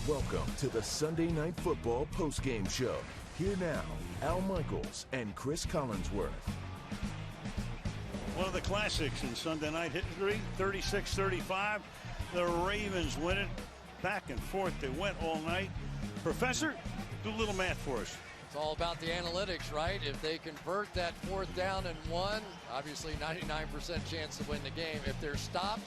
Welcome to the Sunday Night Football postgame show. Here now, Al Michaels and Chris Collinsworth. One of the classics in Sunday night history, 36-35. The Ravens win it. Back and forth they went all night. Professor, do a little math for us. It's all about the analytics, right? If they convert that 4th down and 1, obviously 99% chance to win the game. If they're stopped,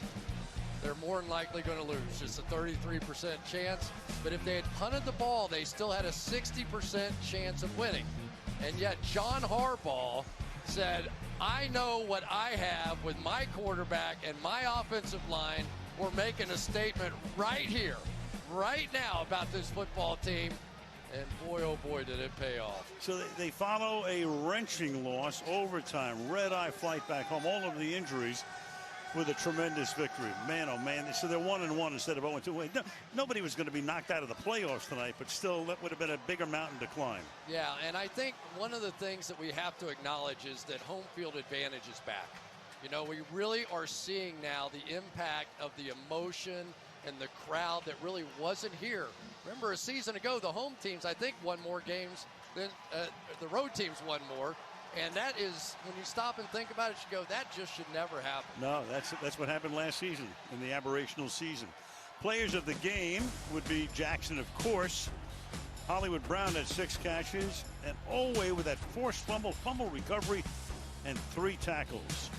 they're more than likely going to lose. Just a 33% chance. But if they had punted the ball, they still had a 60% chance of winning. And yet John Harbaugh said, I know what I have with my quarterback and my offensive line. We're making a statement right here, right now about this football team. And boy, oh boy, did it pay off. So they follow a wrenching loss, overtime, red-eye flight back home, all of the injuries, with a tremendous victory. Man, oh man. So they're 1-1 instead of 0-2. Nobody was going to be knocked out of the playoffs tonight, but still that would have been a bigger mountain to climb. Yeah, and I think one of the things that we have to acknowledge is that home field advantage is back. You know, we really are seeing now the impact of the emotion and the crowd that really wasn't here. Remember, a season ago, the home teams, I think, won more games than the road teams won more. And that is, when you stop and think about it, you go, that just should never happen. No, that's what happened last season in the aberrational season. Players of the game would be Jackson, of course. Hollywood Brown had 6 catches. And Olway with that forced fumble recovery, and 3 tackles.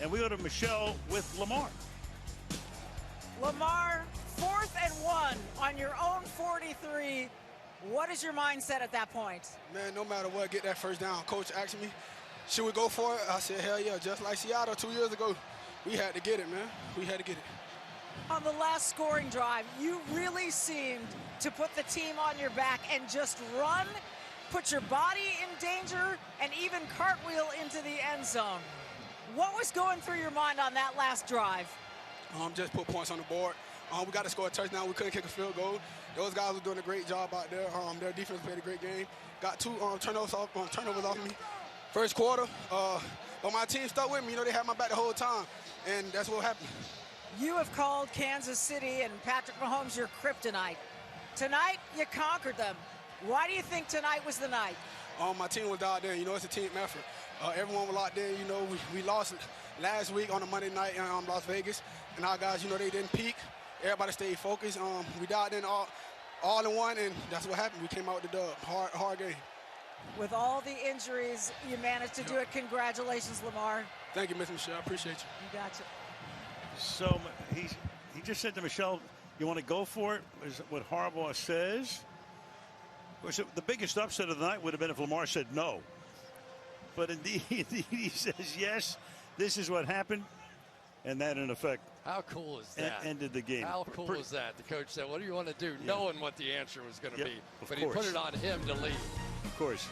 And we go to Michelle with Lamar. Lamar, 4th and 1 on your own 43. What is your mindset at that point? Man, no matter what, get that first down. Coach asked me, should we go for it? I said, hell yeah, just like Seattle 2 years ago. We had to get it, man. We had to get it. On the last scoring drive, you really seemed to put the team on your back and just run, put your body in danger, and even cartwheel into the end zone. What was going through your mind on that last drive? Just put points on the board. We got to score a touchdown. We couldn't kick a field goal. Those guys were doing a great job out there. Their defense played a great game. Got 2 turnovers off me. First quarter, but my team stuck with me. You know, they had my back the whole time, and that's what happened. You have called Kansas City and Patrick Mahomes your kryptonite. Tonight, you conquered them. Why do you think tonight was the night? My team was out there. You know, it's a team effort. Everyone was locked in. You know, we lost last week on a Monday night in Las Vegas, and our guys, you know, they didn't peak. Everybody stayed focused. We dialed in all in one, and that's what happened. We came out with the dub. Hard game. With all the injuries, you managed to do it. Congratulations, Lamar. Thank you, Miss Michelle. I appreciate you. You got it. So he just said to Michelle, you want to go for it, is what Harbaugh says. Of course, the biggest upset of the night would have been if Lamar said no. But indeed he says yes, this is what happened. And that, in effect, how cool is that? Ended the game. How cool is that? The coach said, what do you want to do? Yeah. Knowing what the answer was going to be. But course. He put it on him to lead. Of course.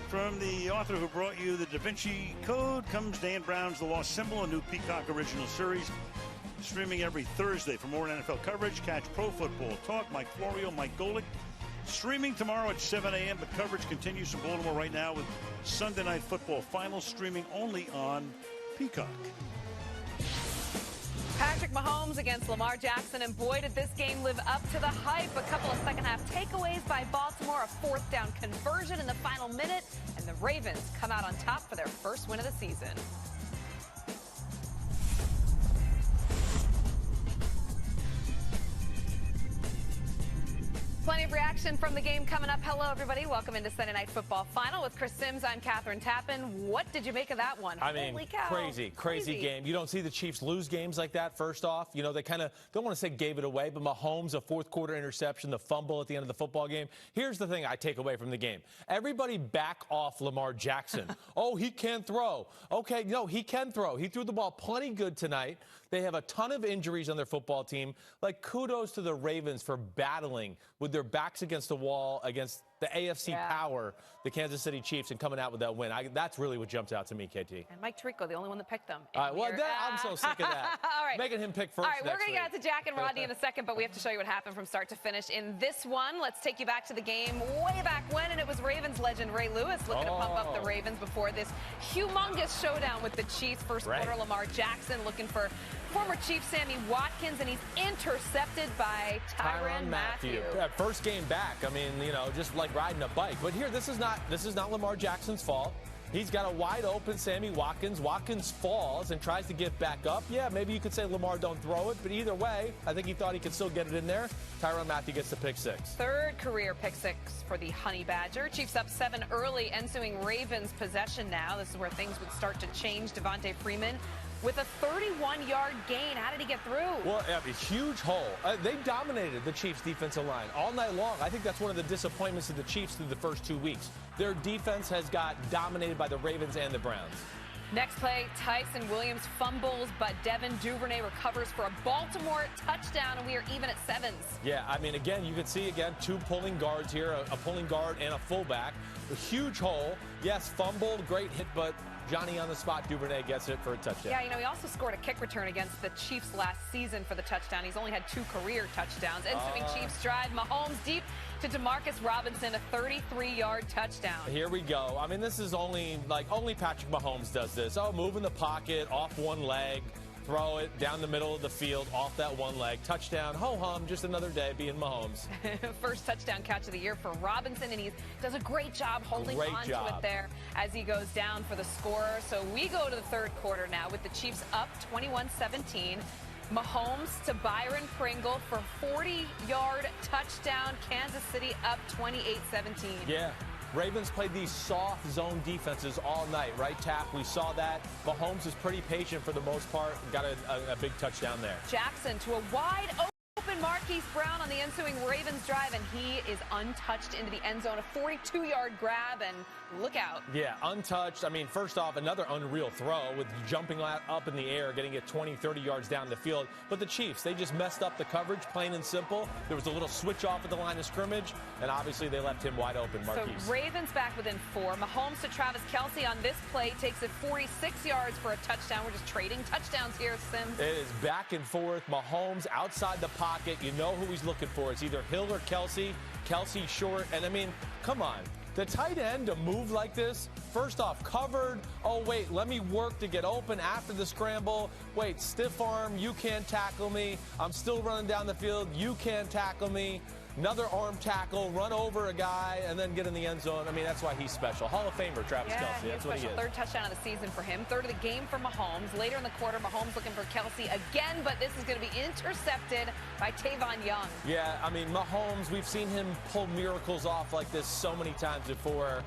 From the author who brought you the Da Vinci Code comes Dan Brown's The Lost Symbol, a new Peacock original series. Streaming every Thursday. For more NFL coverage, catch Pro Football Talk. Mike Florio, Mike Golick. Streaming tomorrow at 7 a.m., but coverage continues from Baltimore right now with Sunday Night Football Finals streaming only on Peacock. Patrick Mahomes against Lamar Jackson, and boy, did this game live up to the hype. A couple of second-half takeaways by Baltimore, a 4th down conversion in the final minute, and the Ravens come out on top for their first win of the season. Plenty of reaction from the game coming up. Hello, everybody. Welcome into Sunday Night Football Final with Chris Sims. I'm Catherine Tappan. What did you make of that one? I mean, holy cow. Crazy game. You don't see the Chiefs lose games like that, first off. You know, they kind of don't want to say gave it away, but Mahomes, a 4th quarter interception, the fumble at the end of the football game. Here's the thing I take away from the game. Everybody back off Lamar Jackson. Oh, he can't throw. Okay, no, he can throw. He threw the ball plenty good tonight. They have a ton of injuries on their football team. Like, kudos to the Ravens for battling with their backs against the wall against the AFC power, the Kansas City Chiefs, and coming out with that win. That's really what jumps out to me, KT. And Mike Tirico, the only one that picked them. I'm so sick of that. All right. Making him pick first. All right, we're going to get out to Jack and Rodney in a second, but we have to show you what happened from start to finish in this one. Let's take you back to the game way back when, and it was Ravens legend Ray Lewis looking to pump up the Ravens before this humongous showdown with the Chiefs. First quarter, Lamar Jackson looking for former Chief Sammy Watkins, and he's intercepted by Tyrann Mathieu. First game back. I mean, you know, just like riding a bike. But here, this is not Lamar Jackson's fault. He's got a wide open Sammy Watkins. Watkins falls and tries to get back up. Yeah, maybe you could say Lamar don't throw it, but either way, I think he thought he could still get it in there. Tyrann Mathieu gets the pick six. Third career pick six for the Honey Badger. Chiefs up 7 early, ensuing Ravens possession now. This is where things would start to change. Devontae Freeman with a 31-yard gain. How did he get through? Well, a huge hole. They dominated the Chiefs' defensive line all night long. I think that's one of the disappointments of the Chiefs through the first 2 weeks. Their defense has got dominated by the Ravens and the Browns. Next play, Tyson Williams fumbles, but Devin Duvernay recovers for a Baltimore touchdown, and we are even at 7s. Yeah, I mean, again, you can see, 2 pulling guards here, a pulling guard and a fullback. A huge hole. Yes, fumble, great hit, but Johnny on the spot, Duvernay gets it for a touchdown. Yeah, you know, he also scored a kick return against the Chiefs last season for the touchdown. He's only had 2 career touchdowns. Ensuing Chiefs drive, Mahomes deep to Demarcus Robinson, a 33-yard touchdown. Here we go. I mean, this is only Patrick Mahomes does this. Oh, move in the pocket, off one leg, throw it down the middle of the field, off that one leg. Touchdown, ho-hum, just another day being Mahomes. First touchdown catch of the year for Robinson, and he does a great job holding on to it there as he goes down for the scorer. So we go to the third quarter now with the Chiefs up 21-17. Mahomes to Byron Pringle for 40-yard touchdown. Kansas City up 28-17. Yeah. Ravens played these soft zone defenses all night, right, Tap? We saw that. Mahomes is pretty patient for the most part. Got a big touchdown there. Jackson to a wide open Marquise Brown on the ensuing Ravens drive, and he is untouched into the end zone. A 42-yard grab, and look out. Yeah, untouched. I mean, first off, another unreal throw with jumping up in the air, getting it 20, 30 yards down the field. But the Chiefs, they just messed up the coverage, plain and simple. There was a little switch off at the line of scrimmage, and obviously they left him wide open, Marquise. So Ravens back within 4. Mahomes to Travis Kelce on this play takes it 46 yards for a touchdown. We're just trading touchdowns here, Sims. It is back and forth. Mahomes outside the pocket. You know who he's looking for. It's either Hill or Kelce. Kelce short. And, I mean, come on. The tight end to move like this, first off, covered. Oh, wait, let me work to get open after the scramble. Wait, stiff arm, you can't tackle me. I'm still running down the field. You can't tackle me. Another arm tackle, run over a guy, and then get in the end zone. I mean, that's why he's special. Hall of Famer, Travis Kelce. That's what he is. Third touchdown of the season for him. Third of the game for Mahomes. Later in the quarter, Mahomes looking for Kelce again, but this is going to be intercepted by Tavon Young. Yeah, I mean, Mahomes, we've seen him pull miracles off like this so many times before.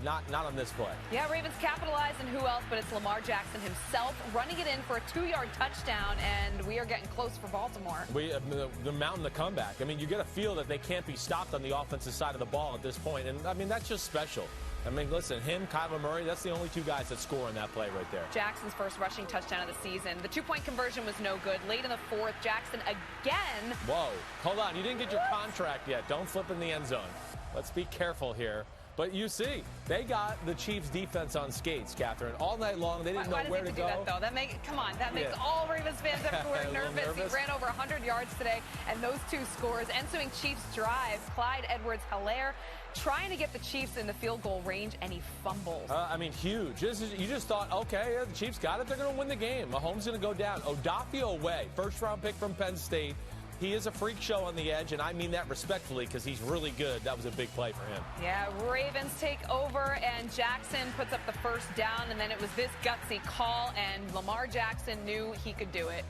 Not on this play. Yeah, Ravens capitalize, and who else but it's Lamar Jackson himself running it in for a 2-yard touchdown, and we are getting close for Baltimore. They're mounting the comeback. I mean, you get a feel that they can't be stopped on the offensive side of the ball at this point, and I mean, that's just special. I mean, listen, him, Kyler Murray, that's the only 2 guys that score in that play right there. Jackson's first rushing touchdown of the season. The 2-point conversion was no good. Late in the 4th, Jackson again. Whoa, hold on, you didn't get your contract yet. Don't flip in the end zone. Let's be careful here. But you see, they got the Chiefs' defense on skates, Catherine, all night long. They didn't know where to go. That, though? Come on, that makes all Ravens fans everywhere nervous. He ran over 100 yards today, and those 2 scores. Ensuing Chiefs drive, Clyde Edwards-Helaire trying to get the Chiefs in the field goal range, and he fumbles. I mean, huge. You just thought, okay, the Chiefs got it. They're going to win the game. Mahomes going to go down. Odafio Way, first-round pick from Penn State. He is a freak show on the edge, and I mean that respectfully because he's really good. That was a big play for him. Yeah, Ravens take over, and Jackson puts up the first down, and then it was this gutsy call, and Lamar Jackson knew he could do it.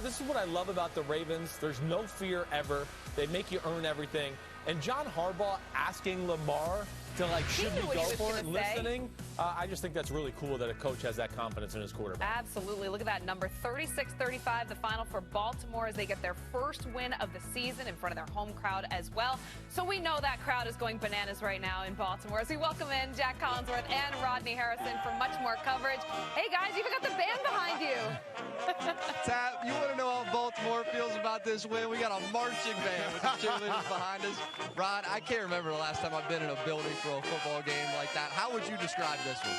This is what I love about the Ravens. There's no fear ever. They make you earn everything. And John Harbaugh asking Lamar to, like, should we go for it, listening, I just think that's really cool that a coach has that confidence in his quarterback. Absolutely. Look at that number, 36-35, the final for Baltimore as they get their first win of the season in front of their home crowd as well. So we know that crowd is going bananas right now in Baltimore as we welcome in Jack Collinsworth and Rodney Harrison for much more coverage. Hey, guys, you even got the band behind you. Tap, you want to know how Baltimore feels about this win? We got a marching band with the cheerleaders behind us. Rod, I can't remember the last time I've been in a building for a football game like that. How would you describe this one?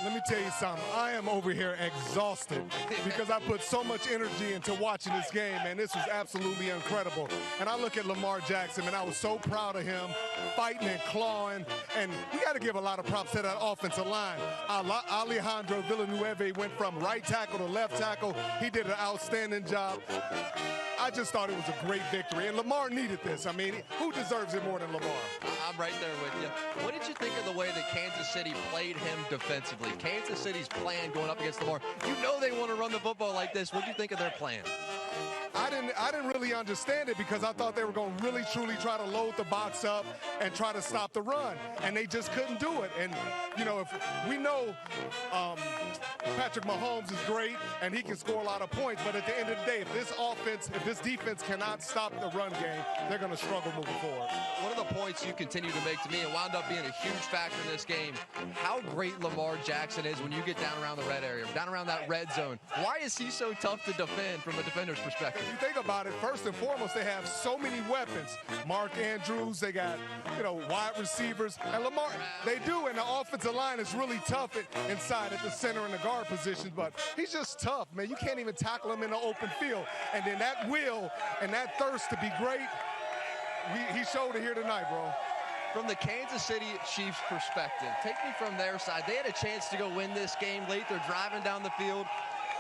Let me tell you something. I am over here exhausted because I put so much energy into watching this game, and this was absolutely incredible. And I look at Lamar Jackson, and I was so proud of him, fighting and clawing. And we got to give a lot of props to that offensive line. Alejandro Villanueva went from right tackle to left tackle. He did an outstanding job. I just thought it was a great victory, and Lamar needed this. I mean, who deserves it more than Lamar? I'm right there with you. What did you think of the way that Kansas City played him defensively? Kansas City's plan going up against Lamar. You know they want to run the football like this. What do you think of their plan? I didn't really understand it because I thought they were going to really, truly try to load the box up and try to stop the run, and they just couldn't do it. And, you know, if we know Patrick Mahomes is great and he can score a lot of points, but at the end of the day, if this defense cannot stop the run game, they're going to struggle moving forward. One of the points you continue to make to me, and wound up being a huge factor in this game, how great Lamar Jackson is when you get down around the red area, down around that red zone. Why is he so tough to defend from a defender's perspective? If you think about it, first and foremost, they have so many weapons. Mark Andrews, they got, you know, wide receivers. And Lamar, they do, and the offensive line is really tough inside at the center and the guard positions, but he's just tough, man. You can't even tackle him in the open field. And then that will and that thirst to be great, he showed it here tonight, bro. From the Kansas City Chiefs perspective, take me from their side. They had a chance to go win this game late. They're driving down the field.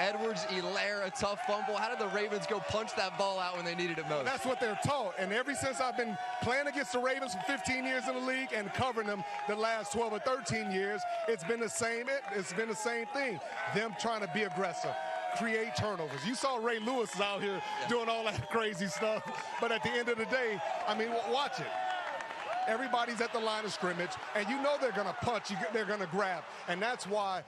Edwards-Helaire, a tough fumble. How did the Ravens go punch that ball out when they needed it most? That's what they're taught. And ever since I've been playing against the Ravens for 15 years in the league and covering them the last 12 or 13 years, it's been the same thing. Them trying to be aggressive, create turnovers. You saw Ray Lewis is out here doing all that crazy stuff. But at the end of the day, I mean, watch it. Everybody's at the line of scrimmage, and you know they're going to punch, they're going to grab. And that's why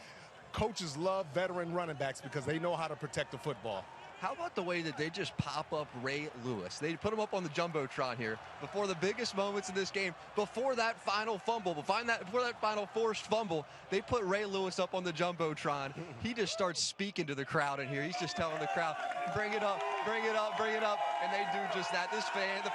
coaches love veteran running backs, because they know how to protect the football. How about the way that they just pop up Ray Lewis? They put him up on the Jumbotron here before the biggest moments of this game, before that final fumble, before that final forced fumble. They put Ray Lewis up on the Jumbotron. He just starts speaking to the crowd in here. He's just telling the crowd, bring it up, bring it up, bring it up. And they do just that. The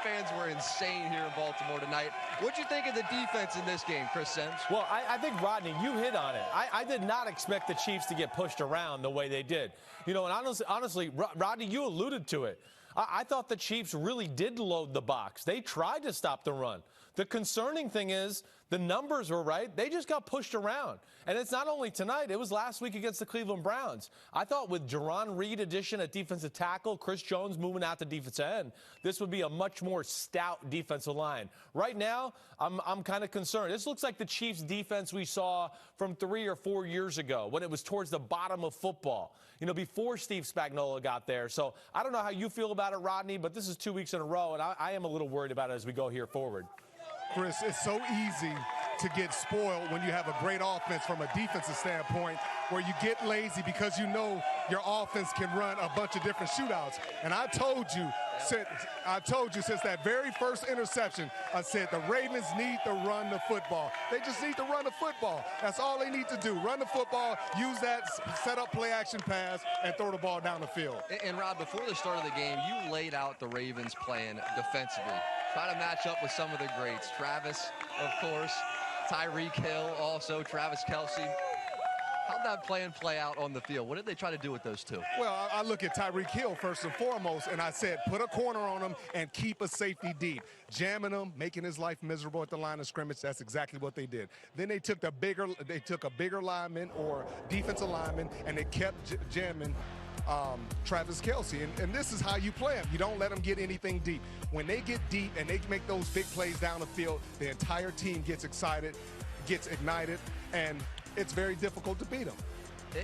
fans were insane here in Baltimore tonight. What'd you think of the defense in this game, Chris Sims? Well, I think, Rodney, you hit on it. I did not expect the Chiefs to get pushed around the way they did. You know, and honestly, Rodney, you alluded to it. I thought the Chiefs really did load the box. They tried to stop the run. The concerning thing is the numbers were right. They just got pushed around. And it's not only tonight. It was last week against the Cleveland Browns. I thought with Jerron Reed addition at defensive tackle, Chris Jones moving out to defensive end, this would be a much more stout defensive line. Right now, I'm kind of concerned. This looks like the Chiefs defense we saw from 3 or 4 years ago when it was towards the bottom of football, you know, before Steve Spagnuolo got there. So I don't know how you feel about it, Rodney, but this is 2 weeks in a row, and I am a little worried about it as we go here forward. Chris, it's so easy to get spoiled when you have a great offense from a defensive standpoint, where you get lazy because you know your offense can run a bunch of different shootouts. And I told you since that very first interception, I said the Ravens need to run the football. They just need to run the football. That's all they need to do. Run the football, use that set-up play-action pass, and throw the ball down the field. And, Rob, before the start of the game, you laid out the Ravens' plan defensively. Try to match up with some of the greats. Travis, of course, Tyreek Hill, also Travis Kelce. How'd that plan play out on the field? What did they try to do with those two? Well, I look at Tyreek Hill first and foremost, and I said put a corner on him and keep a safety deep. Jamming him, making his life miserable at the line of scrimmage. That's exactly what they did. Then they took a bigger lineman or defensive lineman, and they kept jamming Travis Kelce. And this is how you play him. You don't let them get anything deep. When they get deep and they make those big plays down the field, the entire team gets excited, gets ignited, and it's very difficult to beat them.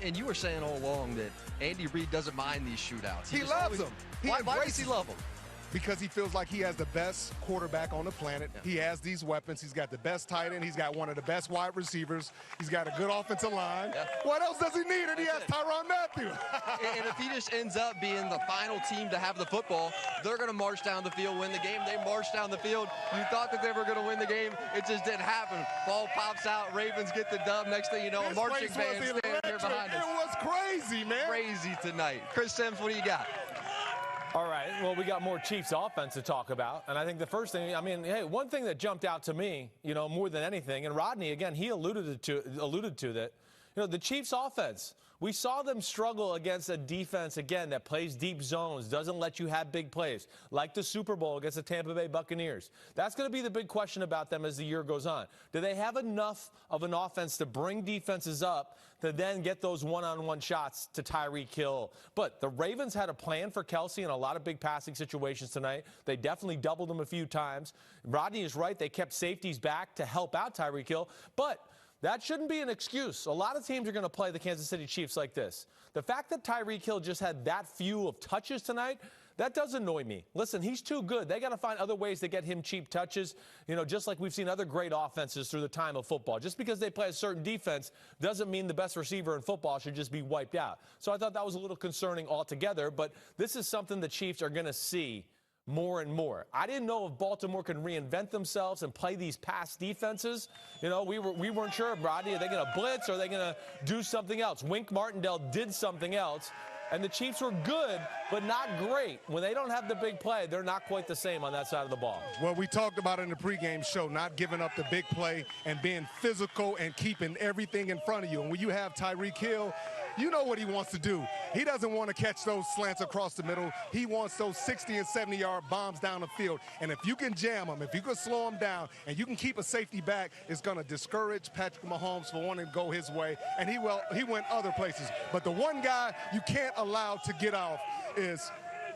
And you were saying all along that Andy Reid doesn't mind these shootouts. He loves them. Why does he love them? Because he feels like he has the best quarterback on the planet. Yeah. He has these weapons. He's got the best tight end. He's got one of the best wide receivers. He's got a good offensive line. Yeah. What else does he need? And he has Tyrann Mathieu. And if he just ends up being the final team to have the football, they're going to march down the field, win the game. They marched down the field. You thought that they were going to win the game. It just didn't happen. Ball pops out. Ravens get the dub. Next thing you know, a marching band standing here behind us. It was crazy, man. Crazy tonight. Chris Sims, what do you got? All right, well, we got more Chiefs offense to talk about. And I think the first thing, I mean, hey, one thing that jumped out to me, you know, more than anything, and Rodney, again, he alluded to that, you know, the Chiefs offense, we saw them struggle against a defense, again, that plays deep zones, doesn't let you have big plays, like the Super Bowl against the Tampa Bay Buccaneers. That's going to be the big question about them as the year goes on. Do they have enough of an offense to bring defenses up to then get those one-on-one shots to Tyreek Hill? But the Ravens had a plan for Kelsey in a lot of big passing situations tonight. They definitely doubled him a few times. Rodney is right. They kept safeties back to help out Tyreek Hill. But that shouldn't be an excuse. A lot of teams are going to play the Kansas City Chiefs like this. The fact that Tyreek Hill just had that few of touches tonight, that does annoy me. Listen, he's too good. They got to find other ways to get him cheap touches, you know, just like we've seen other great offenses through the time of football. Just because they play a certain defense doesn't mean the best receiver in football should just be wiped out. So I thought that was a little concerning altogether, but this is something the Chiefs are going to see more and more. I didn't know if Baltimore can reinvent themselves and play these pass defenses. You know, we weren't sure, Rodney, are they going to blitz or are they going to do something else? Wink Martindale did something else, and the Chiefs were good, but not great. When they don't have the big play, they're not quite the same on that side of the ball. Well, we talked about it in the pregame show, not giving up the big play and being physical and keeping everything in front of you. And when you have Tyreek Hill, you know what he wants to do. He doesn't want to catch those slants across the middle. He wants those 60 and 70-yard bombs down the field. And if you can jam him, if you can slow him down, and you can keep a safety back, it's going to discourage Patrick Mahomes from wanting to go his way. And he went other places. But the one guy you can't allow to get off is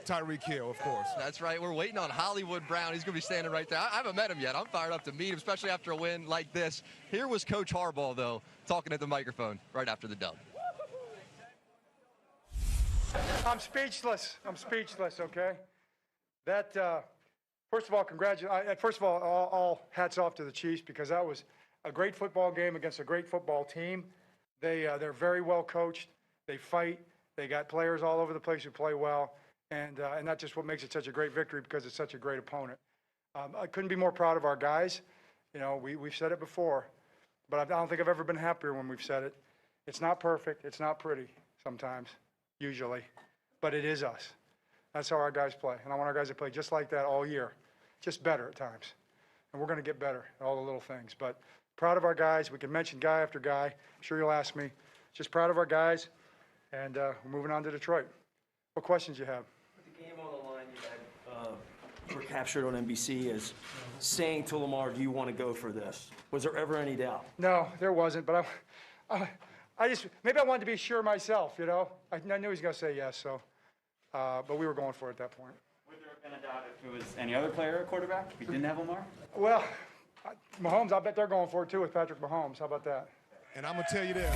Tyreek Hill, of course. That's right. We're waiting on Hollywood Brown. He's going to be standing right there. I haven't met him yet. I'm fired up to meet him, especially after a win like this. Here was Coach Harbaugh, though, talking at the microphone right after the dub. I'm speechless. Okay? That, first of all, congratulations. First of all hats off to the Chiefs because that was a great football game against a great football team. They're very well coached. They fight. They got players all over the place who play well. And that's just what makes it such a great victory because it's such a great opponent. I couldn't be more proud of our guys. You know, we've said it before, but I don't think I've ever been happier when we've said it. It's not perfect. It's not pretty sometimes. Usually, but it is us. That's how our guys play, and I want our guys to play just like that all year, just better at times, and we're going to get better at all the little things, but proud of our guys. We can mention guy after guy. I'm sure you'll ask me. Just proud of our guys, and we're moving on to Detroit. What questions you have? With the game on the line, you were captured on NBC as saying to Lamar, do you want to go for this? Was there ever any doubt? No, there wasn't, but maybe I wanted to be sure myself, you know. I knew he was going to say yes, so, but we were going for it at that point. Would there have been a doubt if it was any other player at quarterback, if he didn't have Lamar? Well, Mahomes, I bet they're going for it too with Patrick Mahomes. How about that? And I'm going to tell you this.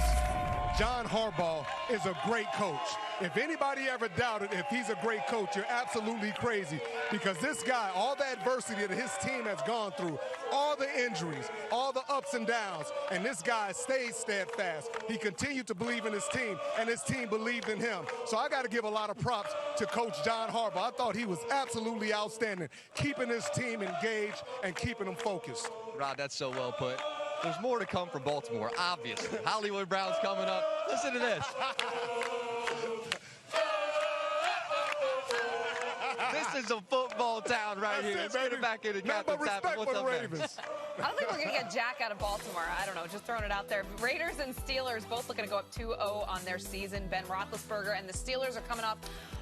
John Harbaugh is a great coach. If anybody ever doubted if he's a great coach, you're absolutely crazy. Because this guy, all the adversity that his team has gone through, all the injuries, all the ups and downs, and this guy stayed steadfast. He continued to believe in his team, and his team believed in him. So I got to give a lot of props to Coach John Harbaugh. I thought he was absolutely outstanding, keeping his team engaged and keeping them focused. Rod, that's so well put. There's more to come from Baltimore, obviously. Hollywood Brown's coming up. Listen to this. This is a football town right here. Let's get it back into Captain Tappan. What's up, Ravens? I don't think we're going to get Jack out of Baltimore. I don't know, just throwing it out there. Raiders and Steelers both looking to go up 2-0 on their season. Ben Roethlisberger and the Steelers are coming off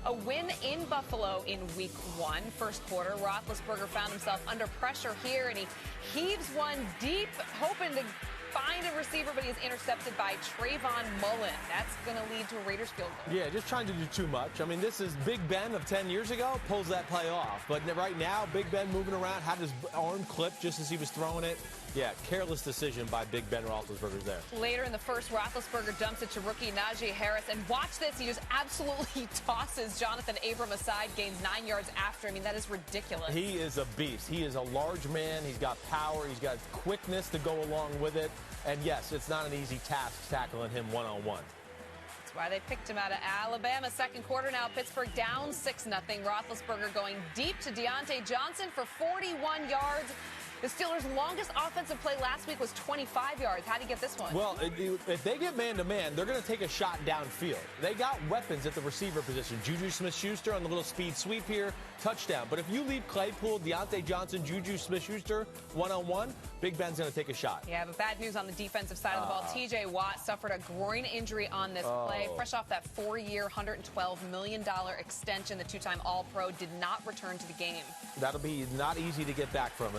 a win in Buffalo in Week 1, first quarter. Roethlisberger found himself under pressure here, and he heaves one deep, hoping to find a receiver, but he's intercepted by Trayvon Mullen. That's going to lead to a Raiders field goal. Yeah, just trying to do too much. I mean, this is Big Ben of 10 years ago, pulls that play off. But right now, Big Ben moving around, had his arm clipped just as he was throwing it. Yeah, careless decision by Big Ben Roethlisberger there. Later in the first, Roethlisberger dumps it to rookie Najee Harris. And watch this, he just absolutely tosses Jonathan Abram aside, gains 9 yards after. I mean, that is ridiculous. He is a beast. He is a large man. He's got power. He's got quickness to go along with it. And yes, it's not an easy task tackling him one-on-one. That's why they picked him out of Alabama. Second quarter now, Pittsburgh down 6-0. Roethlisberger going deep to Deontay Johnson for 41 yards. The Steelers' longest offensive play last week was 25 yards. How do you get this one? Well, if they get man-to-man, they're going to take a shot downfield. They got weapons at the receiver position. Juju Smith-Schuster on the little speed sweep here, touchdown. But if you leave Claypool, Deontay Johnson, Juju Smith-Schuster one-on-one, Big Ben's going to take a shot. Yeah, but bad news on the defensive side of the ball. T.J. Watt suffered a groin injury on this play. Fresh off that 4-year, $112 million extension, the two-time All-Pro did not return to the game. That'll be not easy to get back from.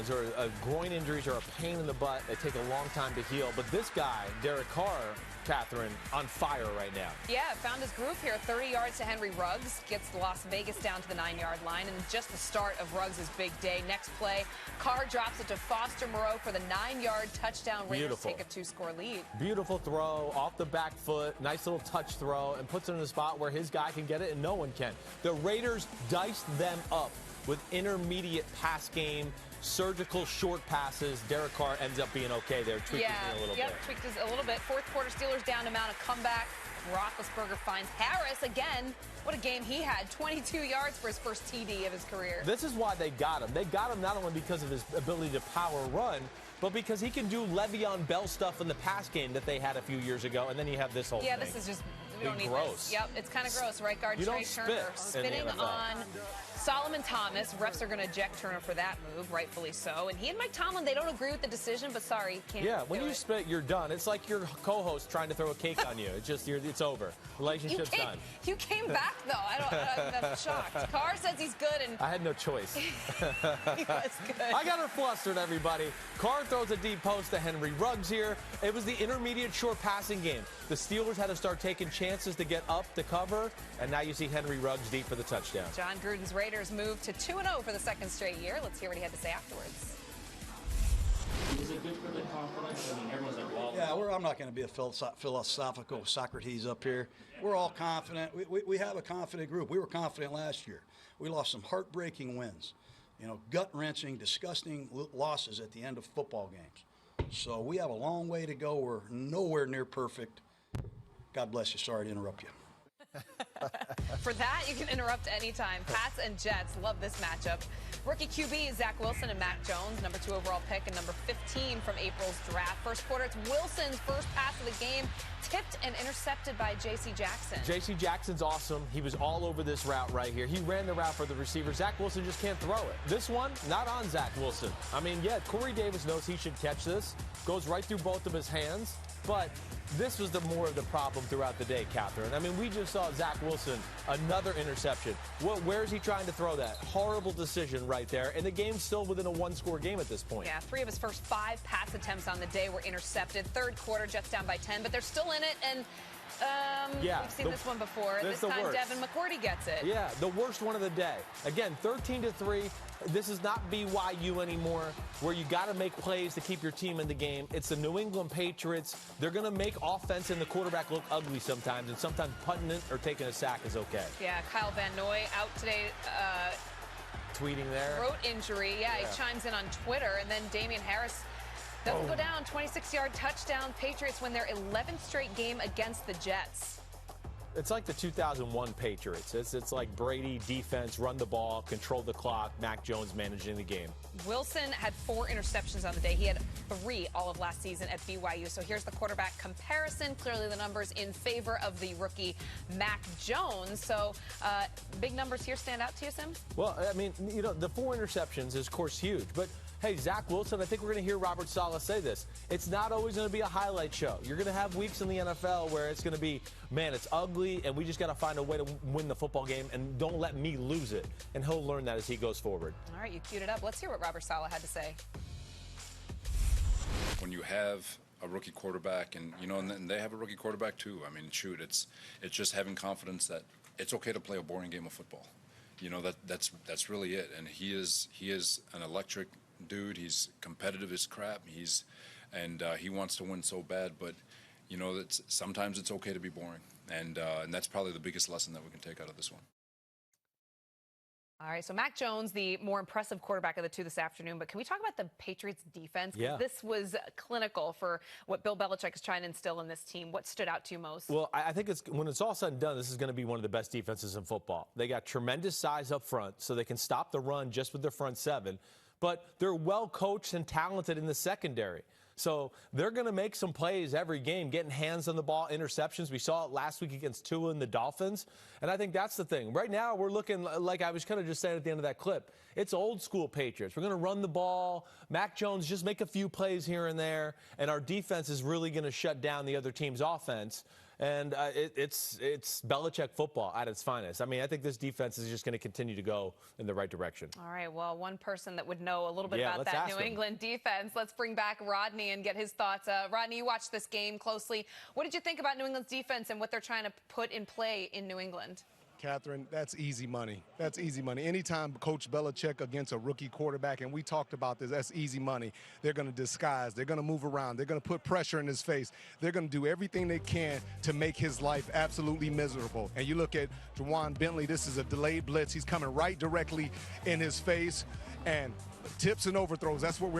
Groin injuries are a pain in the butt. They take a long time to heal. But this guy, Derek Carr, Catherine, on fire right now. Yeah, found his groove here. 30 yards to Henry Ruggs. Gets Las Vegas down to the 9-yard line. And just the start of Ruggs' big day. Next play, Carr drops it to Foster Moreau for the 9-yard touchdown. Raiders take a 2-score lead. Beautiful throw off the back foot. Nice little touch throw. And puts it in a spot where his guy can get it and no one can. The Raiders diced them up with intermediate pass game, surgical short passes. Derek Carr ends up being okay there, tweaking it a little bit. Tweaked it a little bit. Fourth quarter, Steelers down to mount a comeback. Roethlisberger finds Harris again. What a game he had. 22 yards for his first TD of his career. This is why they got him. They got him not only because of his ability to power run, but because he can do Le'Veon Bell stuff in the pass game that they had a few years ago, and then you have this whole thing. Yeah, this is just, we don't need gross. this. Yep, it's kind of gross. Right guard You Trey don't Turner spit in the spitting NFL. on Solomon Thomas. Refs are going to eject Turner for that move, rightfully so. And he and Mike Tomlin, they don't agree with the decision, but sorry, can't Yeah, when do you it. spit, you're done. It's like your co-host trying to throw a cake on you. It's just, it's over. Relationship's done. You came back, though. I'm shocked. Carr says he's good, and I had no choice. he was good. I got her flustered, everybody. Carr throws a deep post to Henry Ruggs here. It was the intermediate short passing game. The Steelers had to start taking chances to get up to cover, and now you see Henry Ruggs deep for the touchdown. John Gruden's Raiders moved to 2-0 for the second straight year. Let's hear what he had to say afterwards. Is it good for the confidence? I mean, everyone's like, well. Yeah, I'm not going to be a philosophical Socrates up here. We're all confident. We have a confident group. We were confident last year. We lost some heartbreaking wins, gut-wrenching, disgusting losses at the end of football games. So we have a long way to go. We're nowhere near perfect. God bless you. Sorry to interrupt you. For that, you can interrupt anytime. Pats and Jets love this matchup. Rookie QB Zach Wilson and Mac Jones, number 2 overall pick and number 15 from April's draft. First quarter, it's Wilson's first pass of the game, tipped and intercepted by J.C. Jackson. J.C. Jackson's awesome. He was all over this route right here. He ran the route for the receiver. Zach Wilson just can't throw it. This one, not on Zach Wilson. I mean, yeah, Corey Davis knows he should catch this. Goes right through both of his hands. But this was more of the problem throughout the day, Catherine. I mean, we just saw Zach Wilson, another interception. Where is he trying to throw that? Horrible decision right there. And the game's still within a 1-score game at this point. Yeah, 3 of his first 5 pass attempts on the day were intercepted. Third quarter, Jets down by 10, but they're still in it. And we've seen this one before. This time, Devin McCourty gets it. Yeah, the worst one of the day. Again, 13-3. This is not BYU anymore, where you got to make plays to keep your team in the game. It's the New England Patriots. They're going to make offense and the quarterback look ugly sometimes, and sometimes putting it or taking a sack is okay. Yeah, Kyle Van Noy out today. Tweeting there. Throat injury. Yeah, he chimes in on Twitter. And then Damian Harris doesn't go down. 26-yard touchdown. Patriots win their 11th straight game against the Jets. It's like the 2001 Patriots. It's like Brady defense, run the ball, control the clock, Mac Jones managing the game. Wilson had 4 interceptions on the day. He had 3 all of last season at BYU. So here's the quarterback comparison. Clearly the numbers in favor of the rookie Mac Jones. So big numbers here stand out to you, Sim? Well, I mean, the 4 interceptions is, of course, huge. But hey, Zach Wilson, I think we're going to hear Robert Saleh say this. It's not always going to be a highlight show. You're going to have weeks in the NFL where it's going to be, man, it's ugly, and we just got to find a way to win the football game, and don't let me lose it. And he'll learn that as he goes forward. All right, you queued it up. Let's hear what Robert Saleh had to say. When you have a rookie quarterback, and and they have a rookie quarterback too. I mean, shoot, it's just having confidence that it's okay to play a boring game of football. That's really it. And he is an electric dude. He's competitive as crap. He wants to win so bad, but sometimes it's okay to be boring, and that's probably the biggest lesson that we can take out of this one. All right, so Mac Jones, the more impressive quarterback of the 2 this afternoon, but can we talk about the Patriots defense? Yeah. This was clinical for what Bill Belichick is trying to instill in this team. What stood out to you most? Well, I think when it's all said and done, this is going to be one of the best defenses in football. They got tremendous size up front, so they can stop the run just with their front 7. but they're well coached and talented in the secondary. So they're going to make some plays every game, getting hands on the ball, interceptions. We saw it last week against Tua and the Dolphins. And I think that's the thing. Right now, we're looking, like I was kind of just saying at the end of that clip, it's old school Patriots. We're going to run the ball. Mac Jones just make a few plays here and there, and our defense is really going to shut down the other team's offense. And it's Belichick football at its finest. I mean, I think this defense is just going to continue to go in the right direction. All right, well, one person that would know a little bit about that New England defense. Let's bring back Rodney and get his thoughts. Rodney, you watched this game closely. What did you think about New England's defense and what they're trying to put in play in New England? Catherine, that's easy money. That's easy money. Anytime Coach Belichick against a rookie quarterback, and we talked about this, that's easy money. They're going to disguise. They're going to move around. They're going to put pressure in his face. They're going to do everything they can to make his life absolutely miserable. And you look at Juwan Bentley, this is a delayed blitz. He's coming right directly in his face. And tips and overthrows, that's what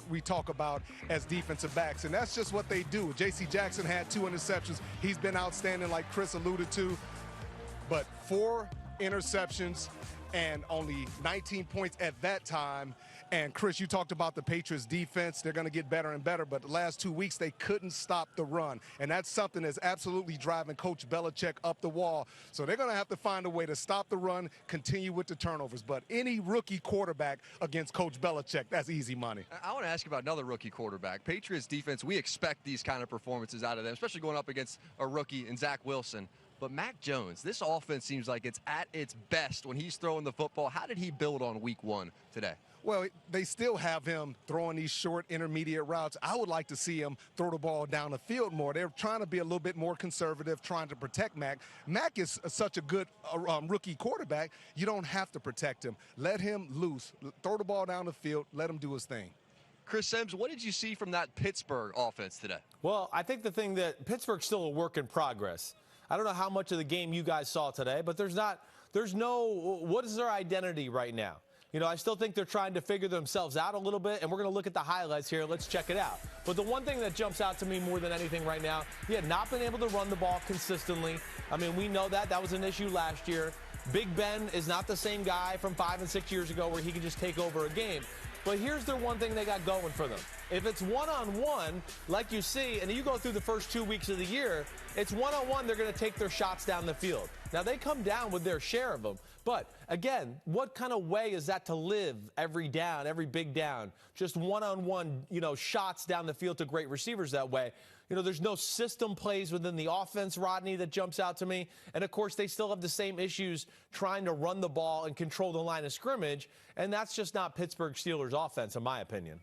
we talk about as defensive backs. And that's just what they do. J.C. Jackson had 2 interceptions. He's been outstanding, like Chris alluded to. But 4 interceptions and only 19 points at that time. And Chris, you talked about the Patriots defense. They're going to get better and better. But the last 2 weeks, they couldn't stop the run. And that's something that's absolutely driving Coach Belichick up the wall. So they're going to have to find a way to stop the run, continue with the turnovers. But any rookie quarterback against Coach Belichick, that's easy money. I want to ask you about another rookie quarterback. Patriots defense, we expect these kind of performances out of them, especially going up against a rookie in Zach Wilson. But Mac Jones, this offense seems like it's at its best when he's throwing the football. How did he build on week 1 today? Well, they still have him throwing these short, intermediate routes. I would like to see him throw the ball down the field more. They're trying to be a little bit more conservative, trying to protect Mac. Mac is such a good rookie quarterback, you don't have to protect him. Let him loose. Throw the ball down the field. Let him do his thing. Chris Sims, what did you see from that Pittsburgh offense today? Well, I think the thing that Pittsburgh's still a work in progress. I don't know how much of the game you guys saw today, but there's no, what is their identity right now? You know, I still think they're trying to figure themselves out a little bit, and we're going to look at the highlights here. Let's check it out. But the one thing that jumps out to me more than anything right now, he had not been able to run the ball consistently. I mean, we know that. That was an issue last year. Big Ben is not the same guy from 5 and 6 years ago where he can just take over a game. But here's the one thing they got going for them. If it's one-on-one, like you see, and you go through the first 2 weeks of the year, it's one-on-one, they're going to take their shots down the field. Now, they come down with their share of them. But, again, what kind of way is that to live every down, every big down? Just one-on-one, shots down the field to great receivers that way. There's no system plays within the offense, Rodney, that jumps out to me. And, of course, they still have the same issues trying to run the ball and control the line of scrimmage. And that's just not Pittsburgh Steelers offense, in my opinion.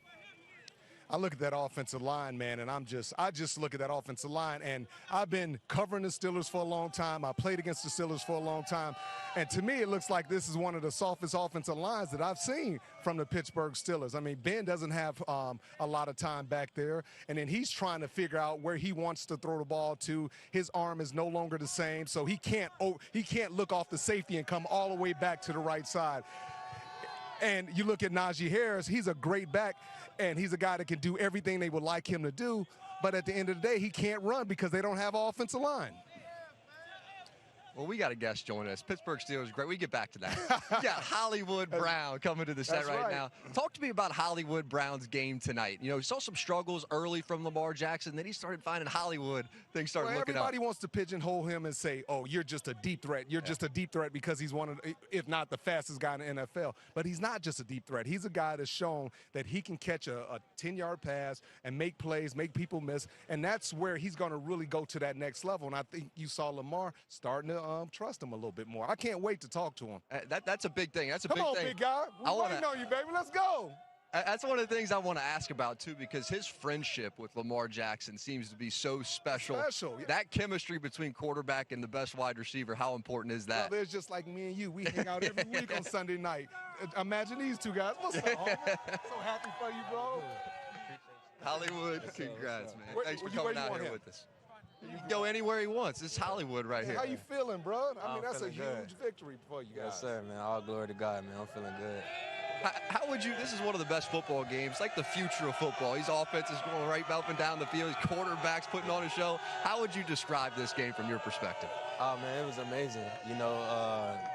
I look at that offensive line, man, and I just look at that offensive line, and I've been covering the Steelers for a long time. I played against the Steelers for a long time, and to me, it looks like this is one of the softest offensive lines that I've seen from the Pittsburgh Steelers. I mean, Ben doesn't have a lot of time back there, and then he's trying to figure out where he wants to throw the ball to. His arm is no longer the same, so he can't look off the safety and come all the way back to the right side. And you look at Najee Harris, he's a great back, and he's a guy that can do everything they would like him to do. But at the end of the day, he can't run because they don't have an offensive line. Well, we got a guest joining us. Pittsburgh Steelers, great. We get back to that. We got Hollywood Brown coming to the set right now. Talk to me about Hollywood Brown's game tonight. You saw some struggles early from Lamar Jackson. Then he started finding Hollywood. Things started looking up. Everybody wants to pigeonhole him and say, oh, you're just a deep threat. You're just a deep threat because he's one of, if not the fastest guy in the NFL. But he's not just a deep threat. He's a guy that's shown that he can catch a 10-yard pass and make plays, make people miss. And that's where he's going to really go to that next level. And I think you saw Lamar starting to trust him a little bit more. I can't wait to talk to him. That's a big thing. That's a big thing. Come on, big guy. We're waiting on you, baby. Let's go. That's one of the things I want to ask about, too, because his friendship with Lamar Jackson seems to be so special. Yeah. That chemistry between quarterback and the best wide receiver, how important is that? Well, there's just like me and you. We hang out every week on Sunday night. Imagine these two guys. What's up, homie? So happy for you, bro. Hollywood, congrats, man. Thanks for coming out here with us. He can go anywhere he wants. It's Hollywood right here. How you feeling, bro? I mean, that's a huge victory for you guys. Yes, sir, man. All glory to God, man. I'm feeling good. How would you, this is one of the best football games, like the future of football. His offense is going right up and down the field. His quarterback's putting on a show. How would you describe this game from your perspective? Oh, man, it was amazing. You know,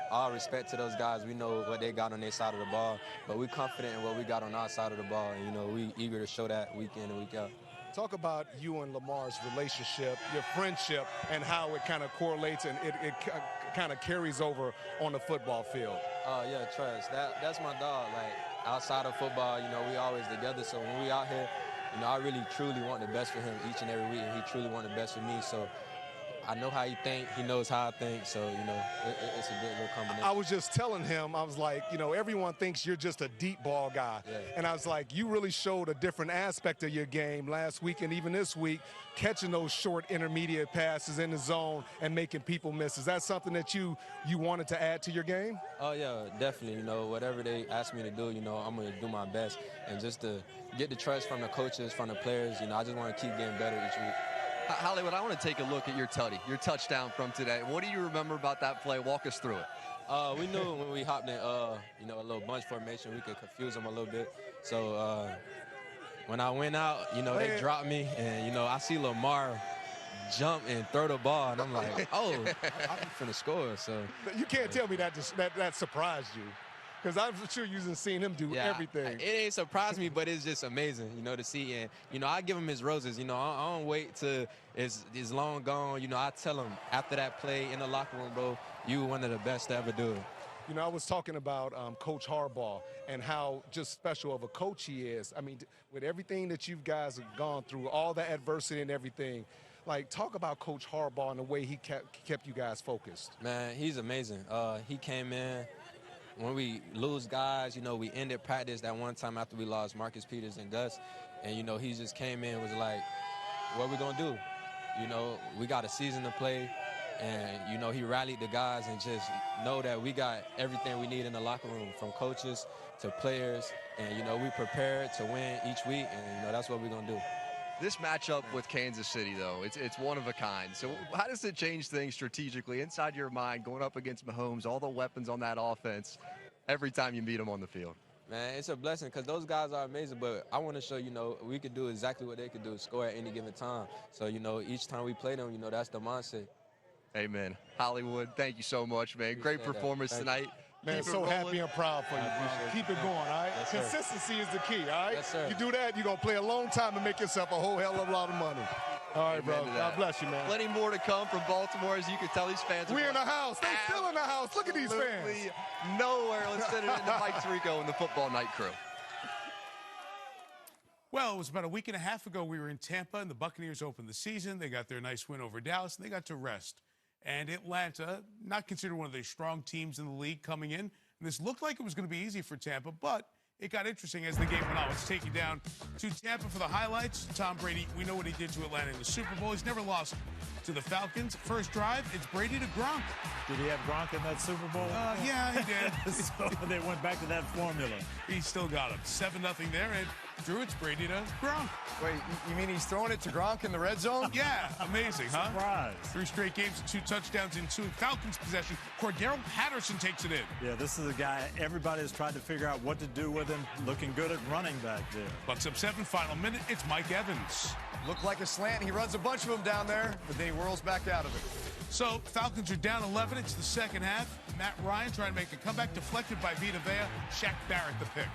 all respect to those guys. We know what they got on their side of the ball, but we're confident in what we got on our side of the ball. And, you know, we eager to show that week in and week out. Talk about you and Lamar's relationship, your friendship, and how it kind of correlates and it kind of carries over on the football field. Oh, yeah, trust. That's my dog. Like, outside of football, you know, we always together. So when we out here, you know, I really, truly want the best for him each and every week, and he truly want the best for me. So I know how he think. He knows how I think. So, you know, it's a good little combination. I was just telling him, I was like, you know, everyone thinks you're just a deep ball guy. Yeah. And I was like, you really showed a different aspect of your game last week and even this week, catching those short intermediate passes in the zone and making people miss. Is that something that you wanted to add to your game? Oh, yeah, definitely. You know, whatever they ask me to do, you know, I'm going to do my best. And just to get the trust from the coaches, from the players, you know, I just want to keep getting better each week. Hollywood, I want to take a look at your touchdown from today. What do you remember about that play? Walk us through it. We knew when we hopped in, you know, a little bunch formation, we could confuse them a little bit. So when I went out, you know, they dropped me, and, you know, I see Lamar jump and throw the ball, and I'm like, oh, I'm finna score. So you can't tell me that surprised you. Because I'm sure you've seen him do everything. It ain't surprised me, but it's just amazing, you know, to see. And, you know, I give him his roses. You know, I don't wait till it's long gone. You know, I tell him after that play in the locker room, bro, you were one of the best to ever do it. You know, I was talking about Coach Harbaugh and how just special of a coach he is. I mean, with everything that you guys have gone through, all the adversity and everything, like, talk about Coach Harbaugh and the way he kept you guys focused. Man, he's amazing. He came in. When we lose guys, you know, we ended practice that one time after we lost Marcus Peters and Gus. And, you know, he just came in and was like, what we going to do? You know, we got a season to play. And, you know, he rallied the guys and just know that we got everything we need in the locker room, from coaches to players. And, you know, we prepared to win each week. And, you know, that's what we're going to do. This matchup with Kansas City, though, it's one of a kind. So how does it change things strategically inside your mind, going up against Mahomes, all the weapons on that offense, every time you meet them on the field? Man, it's a blessing because those guys are amazing, but I want to show, you know, we could do exactly what they could do, score at any given time. So, you know, each time we play them, you know, that's the mindset. Amen. Hollywood, thank you so much, man. Great performance tonight. Man, so happy and proud for you, bro. Keep it going, all right? Yes, consistency is the key, all right? Yes, sir. You do that, you're going to play a long time and make yourself a whole hell of a lot of money. All right, bro. God bless you, man. Plenty more to come from Baltimore, as you can tell these fans. We're in the house. They're still in the house. Look at these fans. Nowhere. Let's send it into Mike Tirico and the Football Night crew. Well, it was about a week and a half ago we were in Tampa, and the Buccaneers opened the season. They got their nice win over Dallas, and they got to rest. And Atlanta, not considered one of the strong teams in the league coming in, and this looked like it was going to be easy for Tampa, but it got interesting as the game went on. Let's take you down to Tampa for the highlights. Tom Brady, we know what he did to Atlanta in the Super Bowl. He's never lost to the Falcons. First drive, it's Brady to Gronk. Did he have Gronk in that Super Bowl? Yeah, he did. So they went back to that formula. He still got him. 7-0 there, and Drew, it's Brady to Gronk. Wait, you mean he's throwing it to Gronk in the red zone? Yeah, amazing, huh? Surprise. 3 straight games, 2 touchdowns in 2 Falcons possession. Cordero Patterson takes it in. Yeah, this is a guy everybody has tried to figure out what to do with him. Looking good at running back there. Bucks up 7, final minute, it's Mike Evans. Looked like a slant. He runs a bunch of them down there, but then he whirls back out of it. So, Falcons are down 11. It's the second half. Matt Ryan trying to make a comeback, deflected by Vita Vea. Shaq Barrett the pick.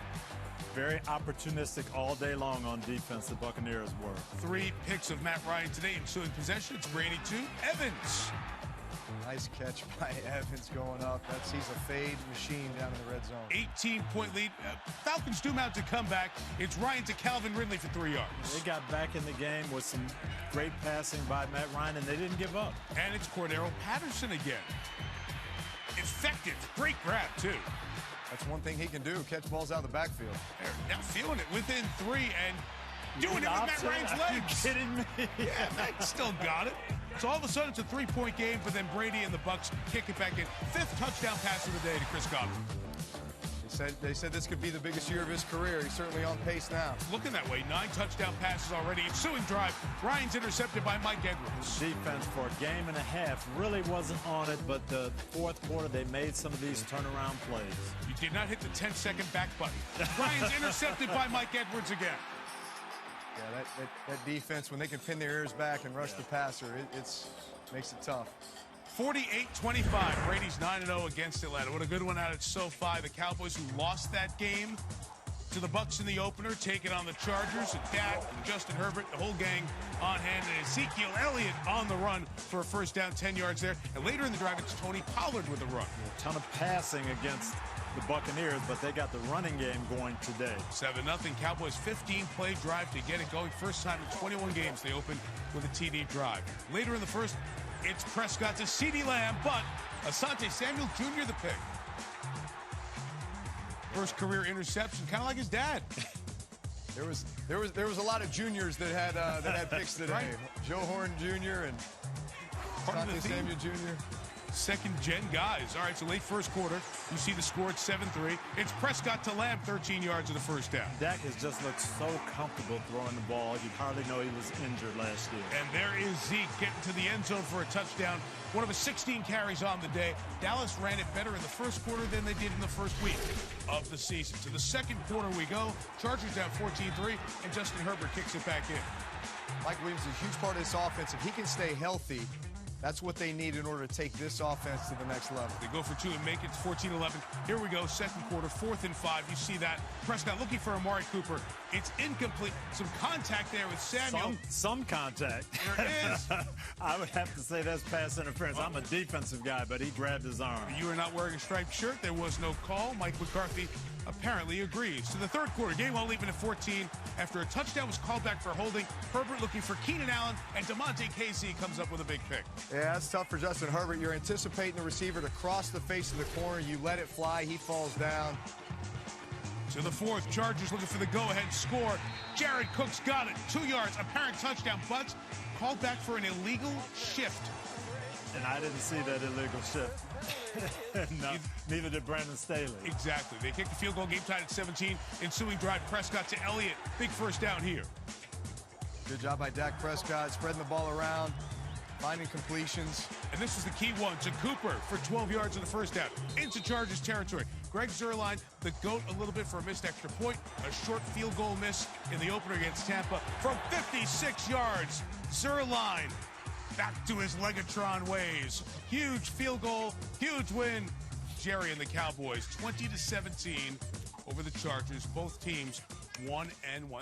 Very opportunistic all day long on defense, the Buccaneers were. 3 picks of Matt Ryan today, ensuing possession. It's Brady to Evans. Nice catch by Evans going up. He's a fade machine down in the red zone. 18-point lead. Falcons do mount to comeback. It's Ryan to Calvin Ridley for 3 yards. They got back in the game with some great passing by Matt Ryan, and they didn't give up. And it's Cordero Patterson again. Effective. Great grab, too. That's one thing he can do, catch balls out of the backfield. They're now feeling it within 3 and doing it with Matt Ryan's legs. Are you kidding me? Yeah, Matt still got it. So all of a sudden, it's a 3-point game, but then Brady and the Bucks kick it back in. 5th touchdown pass of the day to Chris Godwin. They said this could be the biggest year of his career. He's certainly on pace now. Looking that way, 9 touchdown passes already. Ensuing drive, Ryan's intercepted by Mike Edwards. Defense for a game and a half really wasn't on it, but the fourth quarter they made some of these turnaround plays. You did not hit the 10-second back button. Ryan's intercepted by Mike Edwards again. Yeah, that defense, when they can pin their ears back and rush the passer, it makes it tough. 48-25. Brady's 9-0 against Atlanta. What a good one out at SoFi. The Cowboys, who lost that game to the Bucs in the opener, taking on the Chargers. And Dak and Justin Herbert, the whole gang on hand. And Ezekiel Elliott on the run for a first down, 10 yards there. And later in the drive, it's Tony Pollard with a run. A ton of passing against the Buccaneers, but they got the running game going today. 7-0. Cowboys 15-play drive to get it going. First time in 21 games they opened with a TD drive. Later in the first, it's Prescott to CeeDee Lamb, but Asante Samuel Jr. the pick. First career interception, kind of like his dad. There was a lot of juniors that had picks today. Right. Joe Horn Jr. and Asante Samuel Jr. Second-gen guys. All right, so late first quarter, you see the score at 7-3. It's Prescott to Lamb, 13 yards of the first down. Dak has just looked so comfortable throwing the ball. You'd hardly know he was injured last year. And there is Zeke getting to the end zone for a touchdown. One of his 16 carries on the day. Dallas ran it better in the first quarter than they did in the first week of the season. To the second quarter we go. Chargers down 14-3, and Justin Herbert kicks it back in. Mike Williams is a huge part of this offense. If he can stay healthy, that's what they need in order to take this offense to the next level. They go for 2 and make it 14-11. Here we go, second quarter, 4th and 5. You see that. Prescott looking for Amari Cooper. It's incomplete. Some contact there with Samuel. Some contact. There is. I would have to say that's pass interference. I'm a defensive guy, but he grabbed his arm. You are not wearing a striped shirt. There was no call. Mike McCarthy apparently agrees. To the third quarter, game won't leave it at 14. After a touchdown was called back for holding, Herbert looking for Keenan Allen, and DeMonte Casey comes up with a big pick. Yeah, that's tough for Justin Herbert. You're anticipating the receiver to cross the face of the corner. You let it fly. He falls down. To the fourth, Chargers looking for the go-ahead score. Jared Cook's got it. 2 yards, apparent touchdown, but called back for an illegal shift. And I didn't see that illegal shift. No, neither did Brandon Staley. Exactly. They kick the field goal, game tied at 17. Ensuing drive, Prescott to Elliott. Big first down here. Good job by Dak Prescott, spreading the ball around, finding completions. And this is the key one to Cooper for 12 yards in the first down. Into Chargers territory. Greg Zuerlein, the GOAT, a little bit for a missed extra point. A short field goal miss in the opener against Tampa from 56 yards. Zuerlein back to his Legatron ways. Huge field goal, huge win. Jerry and the Cowboys, 20-17 over the Chargers. Both teams 1-1.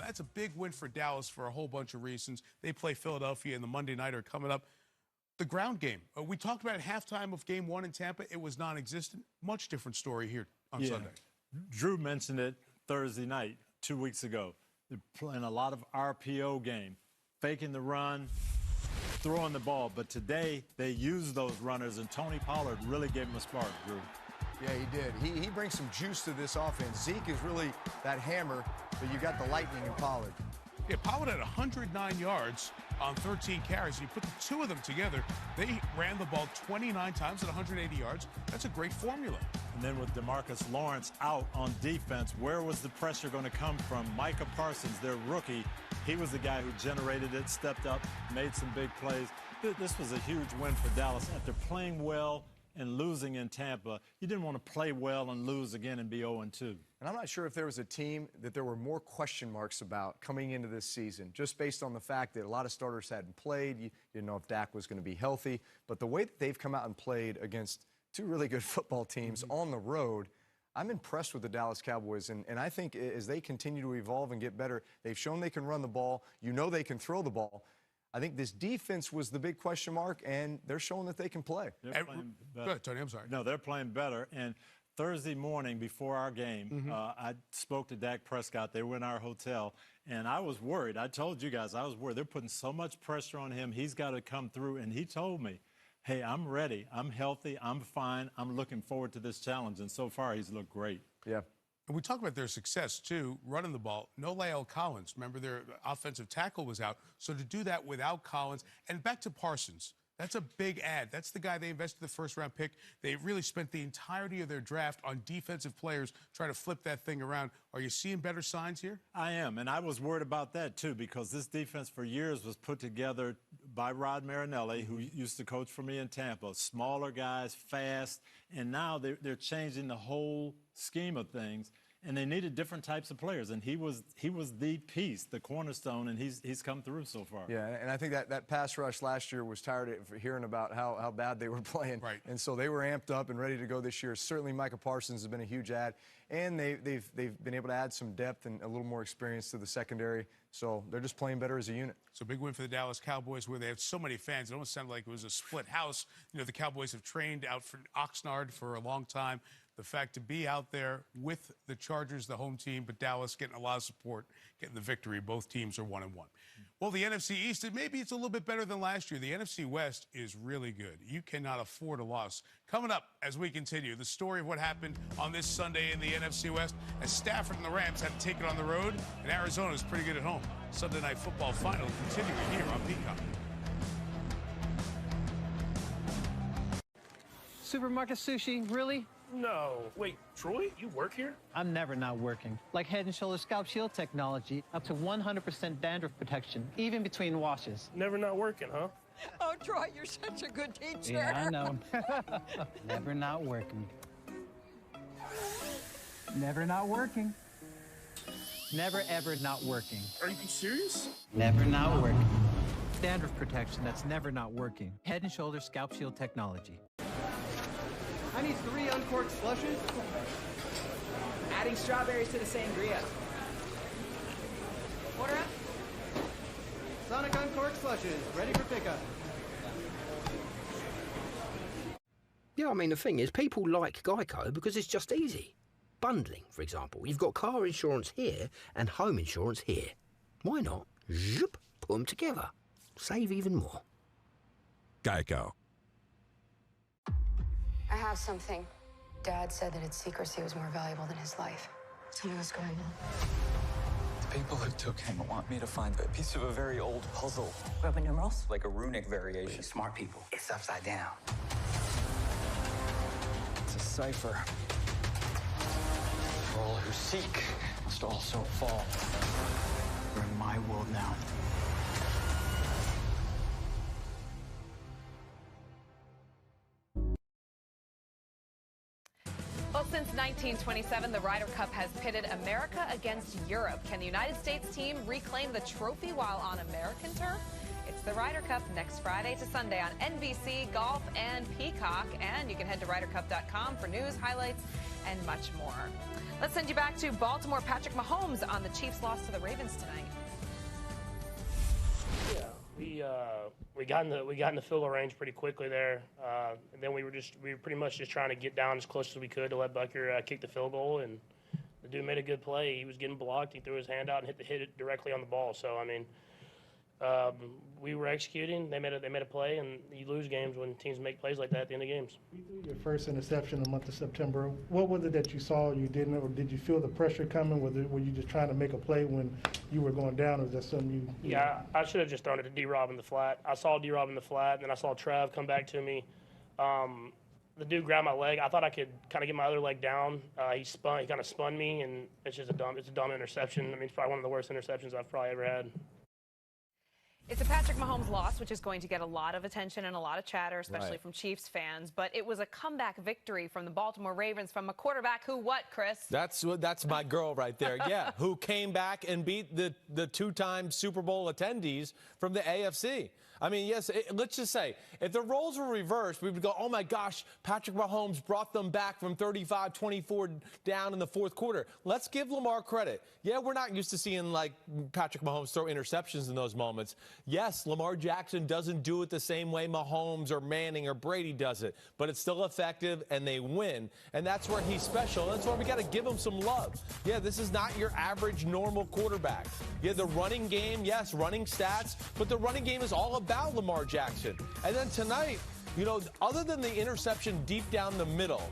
That's a big win for Dallas for a whole bunch of reasons. They play Philadelphia in the Monday nighter coming up. The ground game. We talked about at halftime of game 1 in Tampa. It was non-existent. Much different story here on Sunday. Drew mentioned it Thursday night, 2 weeks ago. They're playing a lot of RPO game, faking the run, throwing the ball. But today, they used those runners, and Tony Pollard really gave them a spark, Drew. Yeah, he did. He brings some juice to this offense. Zeke is really that hammer, but you got the lightning in Pollard. Yeah, Pollard had 109 yards on 13 carries. You put the two of them together, they ran the ball 29 times at 180 yards. That's a great formula. And then with DeMarcus Lawrence out on defense, where was the pressure going to come from? Micah Parsons, their rookie, he was the guy who generated it, stepped up, made some big plays. This was a huge win for Dallas. After playing well and losing in Tampa, you didn't want to play well and lose again and be 0-2. And I'm not sure if there was a team that there were more question marks about coming into this season, just based on the fact that a lot of starters hadn't played. You didn't know if Dak was going to be healthy. But the way that they've come out and played against two really good football teams on the road, I'm impressed with the Dallas Cowboys. And I think as they continue to evolve and get better, they've shown they can run the ball. You know they can throw the ball. I think this defense was the big question mark, and they're showing that they can play. Go ahead, Tony, I'm sorry. No, they're playing better. And Thursday morning before our game, I spoke to Dak Prescott. They were in our hotel, and I was worried. I told you guys I was worried. They're putting so much pressure on him. He's got to come through, and he told me, hey, I'm ready. I'm healthy. I'm fine. I'm looking forward to this challenge. And so far, he's looked great. Yeah. And we talk about their success, too, running the ball. No La'el Collins. Remember, their offensive tackle was out. So to do that without Collins, and back to Parsons, That's a big ad. That's the guy they invested the first-round pick. They really spent the entirety of their draft on defensive players trying to flip that thing around. Are you seeing better signs here? I am, and I was worried about that, too, because this defense for years was put together by Rod Marinelli, who used to coach for me in Tampa. Smaller guys, fast, and now they're changing the whole scheme of things. And they needed different types of players, and he was the piece, the cornerstone, and he's come through so far. Yeah, and I think that pass rush last year was tired of hearing about how bad they were playing. Right. And so they were amped up and ready to go this year. Certainly Micah Parsons has been a huge add, and they've been able to add some depth and a little more experience to the secondary. So they're just playing better as a unit. So big win for the Dallas Cowboys, where they have so many fans. It almost sounded like it was a split house. You know, the Cowboys have trained out for Oxnard for a long time. The fact to be out there with the Chargers, the home team, but Dallas getting a lot of support, getting the victory. Both teams are 1-1. Well, the NFC East, maybe it's a little bit better than last year. The NFC West is really good. You cannot afford a loss. Coming up as we continue, the story of what happened on this Sunday in the NFC West as Stafford and the Rams had to take it on the road, and Arizona is pretty good at home. Sunday Night Football final continuing here on Peacock. Supermarket sushi, really? No. Wait, Troy, you work here? I'm never not working. Like Head & Shoulders Scalp Shield technology, up to 100% dandruff protection, even between washes. Never not working, huh? Oh, Troy, you're such a good teacher. Yeah, I know. Never not working. Never not working. Never, ever not working. Are you serious? Never not working. Dandruff protection that's never not working. Head & Shoulders Scalp Shield technology. I need 3 uncorked slushes. Adding strawberries to the sangria. Order up. Sonic uncorked slushes, ready for pickup. Yeah, I mean, the thing is, people like Geico because it's just easy. Bundling, for example. You've got car insurance here and home insurance here. Why not? Zhup, put them together. Save even more. Geico. I have something. Dad said that its secrecy was more valuable than his life. Tell me what's going on. The people who took him want me to find a piece of a very old puzzle. Roman numerals? Like a runic variation. Wait, smart people. It's upside down. It's a cipher. For all who seek must also fall. You're in my world now. Well, since 1927, the Ryder Cup has pitted America against Europe. Can the United States team reclaim the trophy while on American turf? It's the Ryder Cup next Friday to Sunday on NBC, Golf, and Peacock. And you can head to RyderCup.com for news, highlights, and much more. Let's send you back to Baltimore. Patrick Mahomes on the Chiefs' loss to the Ravens tonight. Yeah, we got in the field goal range pretty quickly there, and then we were pretty much just trying to get down as close as we could to let Bucker kick the field goal, and the dude made a good play. He was getting blocked. He threw his hand out and hit it directly on the ball. So I mean, we were executing. They made a play, and you lose games when teams make plays like that at the end of games. Your first interception in the month of September. What was it that you saw you didn't, or did you feel the pressure coming? Were you just trying to make a play when you were going down, or was that something you? Yeah, I should have just thrown it to D-Rob in the flat. I saw D-Rob in the flat, and then I saw Trav come back to me. The dude grabbed my leg. I thought I could kind of get my other leg down. He kind of spun me, and it's a dumb interception. I mean, it's probably one of the worst interceptions I've probably ever had. It's a Patrick Mahomes loss, which is going to get a lot of attention and a lot of chatter, especially from Chiefs fans. But it was a comeback victory from the Baltimore Ravens from a quarterback who what, Chris? That's my girl right there, yeah, who came back and beat the two-time Super Bowl attendees from the AFC. I mean, yes, let's just say, if the roles were reversed, we would go, oh, my gosh, Patrick Mahomes brought them back from 35-24 down in the fourth quarter. Let's give Lamar credit. Yeah, we're not used to seeing, like, Patrick Mahomes throw interceptions in those moments. Yes, Lamar Jackson doesn't do it the same way Mahomes or Manning or Brady does it, but it's still effective, and they win. And that's where he's special. That's why we got to give him some love. Yeah, this is not your average, normal quarterback. Yeah, the running game, yes, running stats, but the running game is all about Lamar Jackson. And then tonight, you know, other than the interception deep down the middle,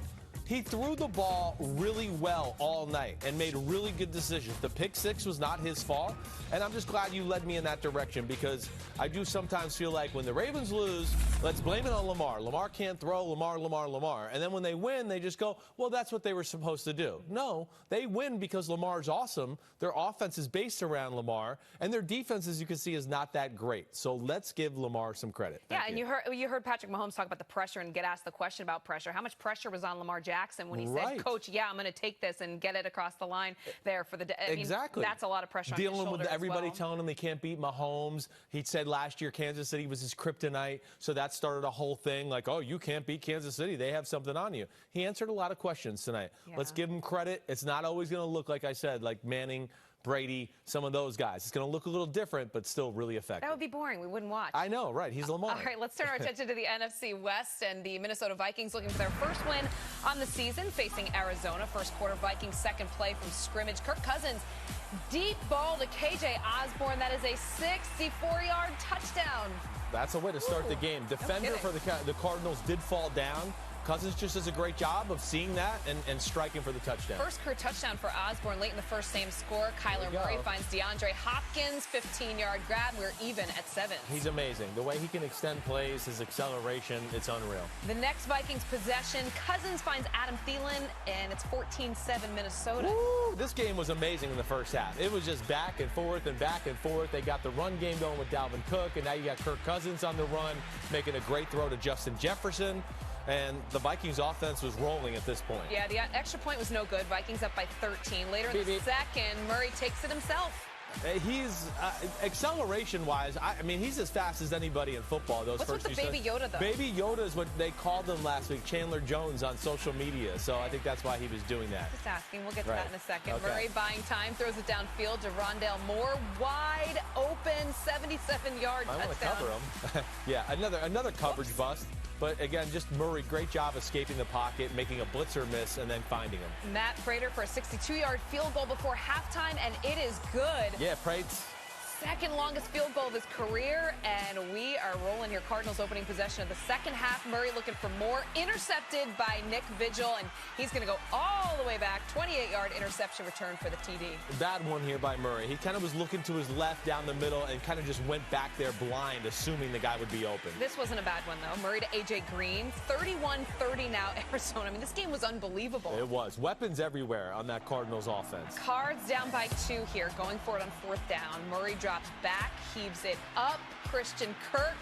He threw the ball really well all night and made really good decisions. The pick six was not his fault, and I'm just glad you led me in that direction because I do sometimes feel like when the Ravens lose, let's blame it on Lamar. Lamar can't throw, Lamar. And then when they win, they just go, well, that's what they were supposed to do. No, they win because Lamar's awesome. Their offense is based around Lamar, and their defense, as you can see, is not that great. So let's give Lamar some credit. Yeah, and you heard Patrick Mahomes talk about the pressure and get asked the question about pressure. How much pressure was on Lamar Jackson when he said, Coach, yeah, I'm going to take this and get it across the line there for the day? Exactly. That's a lot of pressure on his dealing with everybody as well. telling him they can't beat Mahomes. He said last year Kansas City was his kryptonite, so that started a whole thing like, oh, you can't beat Kansas City. They have something on you. He answered a lot of questions tonight. Yeah. Let's give him credit. It's not always going to look, like I said, like Manning, Brady, some of those guys. It's going to look a little different, but still really effective. That would be boring. We wouldn't watch. I know, right? He's Lamar. All right, let's turn our attention to the NFC West and the Minnesota Vikings looking for their first win on the season, facing Arizona. First quarter, Vikings second play from scrimmage. Kirk Cousins, deep ball to KJ Osborne. That is a 64-yard touchdown. That's a way to start the game. Defender for the Cardinals did fall down. Cousins just does a great job of seeing that and striking for the touchdown. First career touchdown for Osborne late in the first, same score. Kyler Murray finds DeAndre Hopkins, 15-yard grab. We're even at 7. He's amazing. The way he can extend plays, his acceleration, it's unreal. The next Vikings possession, Cousins finds Adam Thielen, and it's 14-7 Minnesota. Woo, this game was amazing in the first half. It was just back and forth and back and forth. They got the run game going with Dalvin Cook, and now you got Kirk Cousins on the run, making a great throw to Justin Jefferson. And the Vikings offense was rolling at this point. Yeah, the extra point was no good. Vikings up by 13. Later in the second, Murray takes it himself. He's acceleration-wise, I mean, he's as fast as anybody in football. Those What's first with the Baby Yoda, though? Baby Yoda is what they called him last week, Chandler Jones on social media. So I think that's why he was doing that. Just asking. We'll get to that in a second. Okay. Murray buying time, throws it downfield to Rondale Moore. Wide open, 77-yard touchdown. I want to cover him. Yeah, another coverage bust. But again, just Murray, great job escaping the pocket, making a blitzer miss, and then finding him. Matt Prater for a 62-yard field goal before halftime, and it is good. Yeah, Prate's second longest field goal of his career, and we are rolling here. Cardinals opening possession of the second half. Murray looking for more. Intercepted by Nick Vigil, and he's going to go all the way back. 28-yard interception return for the TD. Bad one here by Murray. He kind of was looking to his left down the middle and kind of just went back there blind, assuming the guy would be open. This wasn't a bad one, though. Murray to A.J. Green. 31-30 now, Arizona. I mean, this game was unbelievable. It was. Weapons everywhere on that Cardinals offense. Cards down by 2 here, going for it on 4th down. Murray drops back, heaves it up. Christian Kirk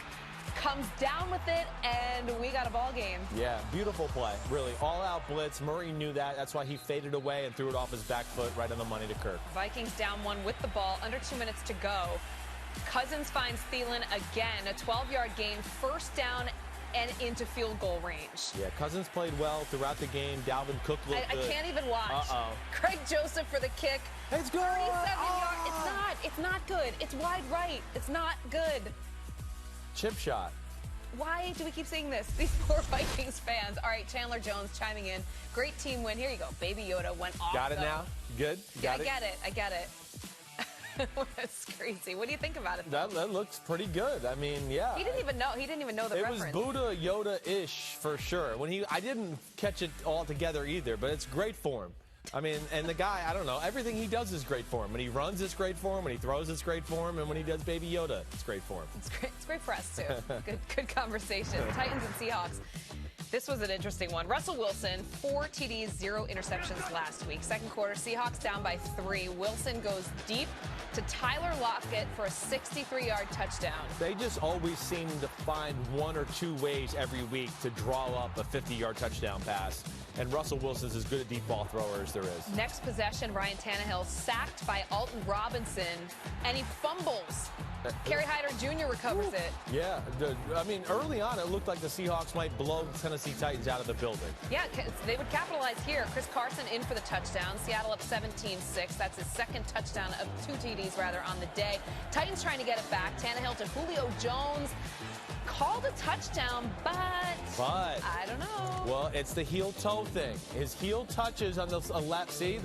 comes down with it, and we got a ball game. Yeah, beautiful play. Really, all-out blitz. Murray knew that. That's why he faded away and threw it off his back foot right on the money to Kirk. Vikings down 1 with the ball, under 2 minutes to go. Cousins finds Thielen again. A 12-yard gain, first down and into field goal range. Yeah, Cousins played well throughout the game. Dalvin Cook looked good. I can't even watch. Uh-oh. Craig Joseph for the kick. It's good. 37 yards. It's not good. It's wide right. It's not good. Chip shot. Why do we keep saying this? These poor Vikings fans. All right, Chandler Jones chiming in. Great team win. Here you go. Baby Yoda went off. Got it now? Good? I get it. That's crazy. What do you think about it? That looks pretty good. I mean, yeah. He didn't even know the reference. It was Buddha Yoda-ish for sure. I didn't catch it all together either, but it's great for him. I mean, and the guy, I don't know, everything he does is great for him. When he runs, it's great for him. When he throws, it's great for him. And when he does Baby Yoda, it's great for him. It's great for us, too. Good conversation. Titans and Seahawks. This was an interesting one. Russell Wilson, 4 TDs, 0 interceptions last week. Second quarter, Seahawks down by 3. Wilson goes deep to Tyler Lockett for a 63-yard touchdown. They just always seem to find 1 or 2 ways every week to draw up a 50-yard touchdown pass. And Russell Wilson's as good a deep ball thrower as there is. Next possession, Ryan Tannehill sacked by Alton Robinson, and he fumbles. Kerry Hyder Jr. recovers it. Yeah, I mean, early on, it looked like the Seahawks might blow the Tennessee Titans out of the building. Yeah, they would capitalize here. Chris Carson in for the touchdown. Seattle up 17-6. That's his second touchdown of 2 TDs, rather, on the day. Titans trying to get it back. Tannehill to Julio Jones. Called a touchdown, but I don't know. Well, it's the heel-toe thing. His heel touches on the left. See?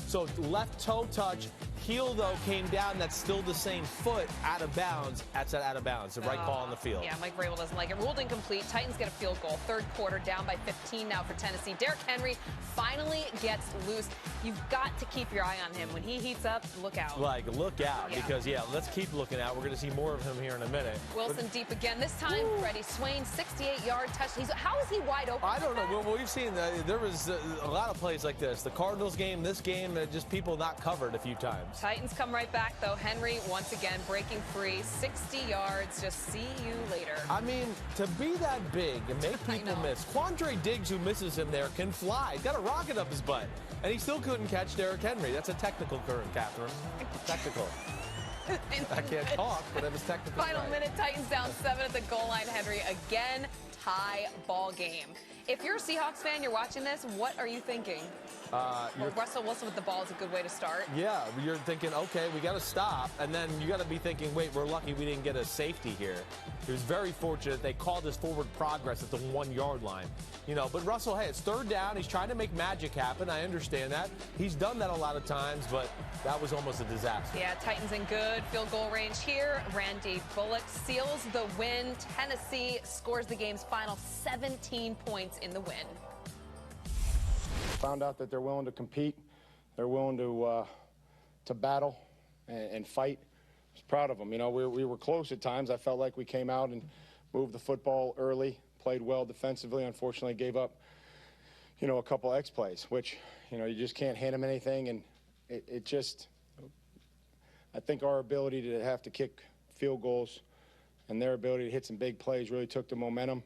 So left toe touch, Heel, though, came down. That's still the same foot out of bounds. That's out of bounds. The right call on the field. Yeah, Mike Vrabel doesn't like it. Ruled incomplete. Titans get a field goal. Third quarter, down by 15 now for Tennessee. Derrick Henry finally gets loose. You've got to keep your eye on him. When he heats up, look out. Like, look out. Because, let's keep looking out. We're going to see more of him here in a minute. Wilson deep again. This time, Freddie Swain, 68-yard touchdown. How is he wide open? I don't know. Well, we've seen there was a lot of plays like this. The Cardinals game, this game, just people not covered a few times. Titans come right back, though. Henry, once again, breaking free. 60 yards. Just see you later. I mean, to be that big and make people miss. Quandre Diggs, who misses him there, can fly. He's got a rocket up his butt. And he still couldn't catch Derrick Henry. That's a technical current, Catherine. Technical. I can't talk, but it was technical. Final minute, Titans down 7 at the goal line. Henry again, tie ball game. If you're a Seahawks fan, you're watching this, what are you thinking? Russell Wilson with the ball is a good way to start. Yeah, you're thinking, okay, we got to stop. And then you got to be thinking, wait, we're lucky we didn't get a safety here. He was very fortunate. They called his forward progress at the 1-yard line. But Russell, hey, it's third down. He's trying to make magic happen. I understand that. He's done that a lot of times, but that was almost a disaster. Yeah, Titans in good field goal range here. Randy Bullock seals the win. Tennessee scores the game's final 17 points in the win. Found out that they're willing to compete. They're willing to battle and fight. I was proud of them. We were close at times. I felt like we came out and moved the football early, played well defensively. Unfortunately, gave up, a couple X plays, which, you just can't hand them anything. And it just, I think our ability to have to kick field goals and their ability to hit some big plays really took the momentum.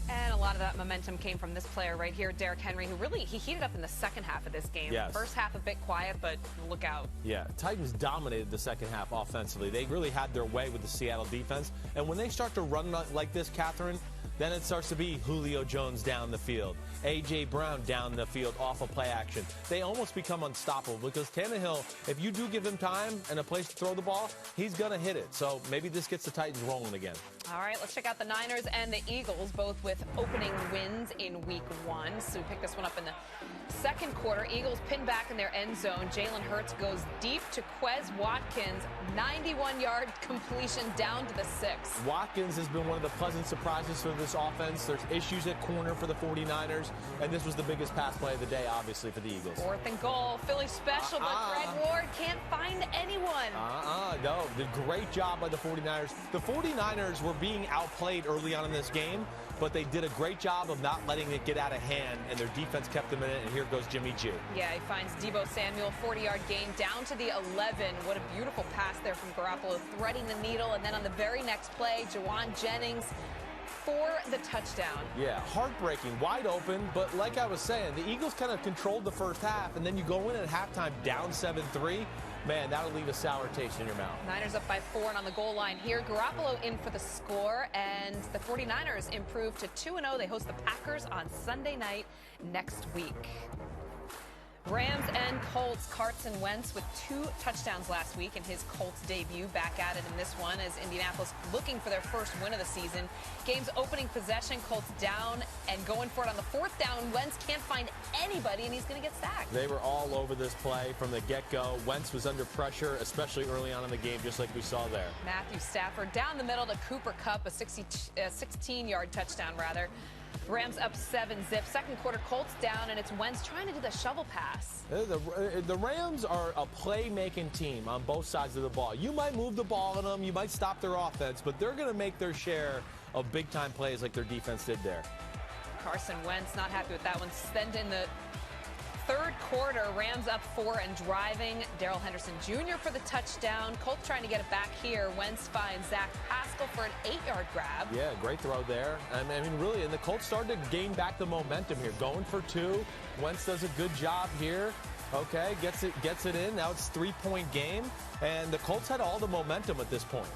And a lot of that momentum came from this player right here, Derrick Henry, who really, he heated up in the second half of this game. Yes. First half a bit quiet, but look out. Yeah, Titans dominated the second half offensively. They really had their way with the Seattle defense. And when they start to run like this, Catherine, then it starts to be Julio Jones down the field, A.J. Brown down the field off of play action. They almost become unstoppable because Tannehill, if you do give him time and a place to throw the ball, he's going to hit it. So maybe this gets the Titans rolling again. All right, let's check out the Niners and the Eagles, both with opening wins in week 1. So we picked this one up in the second quarter. Eagles pin back in their end zone. Jalen Hurts goes deep to Quez Watkins. 91-yard completion down to the 6. Watkins has been one of the pleasant surprises for this offense. There's issues at corner for the 49ers, and this was the biggest pass play of the day, obviously, for the Eagles. 4th and goal. Philly special, but Fred Ward can't find anyone. No, the great job by the 49ers. The 49ers were being outplayed early on in this game, but they did a great job of not letting it get out of hand, and their defense kept them in it, and here goes Jimmy G. Yeah, he finds Deebo Samuel, 40-yard gain down to the 11. What a beautiful pass there from Garoppolo, threading the needle, and then on the very next play, Jawan Jennings for the touchdown. Yeah, heartbreaking, wide open, but like I was saying, the Eagles kind of controlled the first half, and then you go in at halftime down 7-3. Man, that'll leave a sour taste in your mouth. Niners up by 4 and on the goal line here. Garoppolo in for the score, and the 49ers improve to 2-0. They host the Packers on Sunday night next week. Rams and Colts. Carson Wentz with 2 touchdowns last week in his Colts debut. Back at it in this one as Indianapolis looking for their first win of the season. Game's opening possession, Colts down and going for it on the 4th down. Wentz can't find anybody, and he's going to get sacked. They were all over this play from the get-go. Wentz was under pressure, especially early on in the game, just like we saw there. Matthew Stafford down the middle to Cooper Kupp, a 16-yard touchdown, rather. Rams up 7-zip. Second quarter, Colts down, and it's Wentz trying to do the shovel pass. The Rams are a play-making team on both sides of the ball. You might move the ball on them, you might stop their offense, but they're going to make their share of big-time plays like their defense did there. Carson Wentz not happy with that one. Then in the third quarter, Rams up 4 and driving. Darrell Henderson Jr. for the touchdown. Colts trying to get it back here. Wentz finds Zach Pascal for an 8-yard grab. Yeah, great throw there. I mean, really, and the Colts started to gain back the momentum here. Going for 2. Wentz does a good job here. Okay, gets it in. Now it's 3-point game, and the Colts had all the momentum at this point.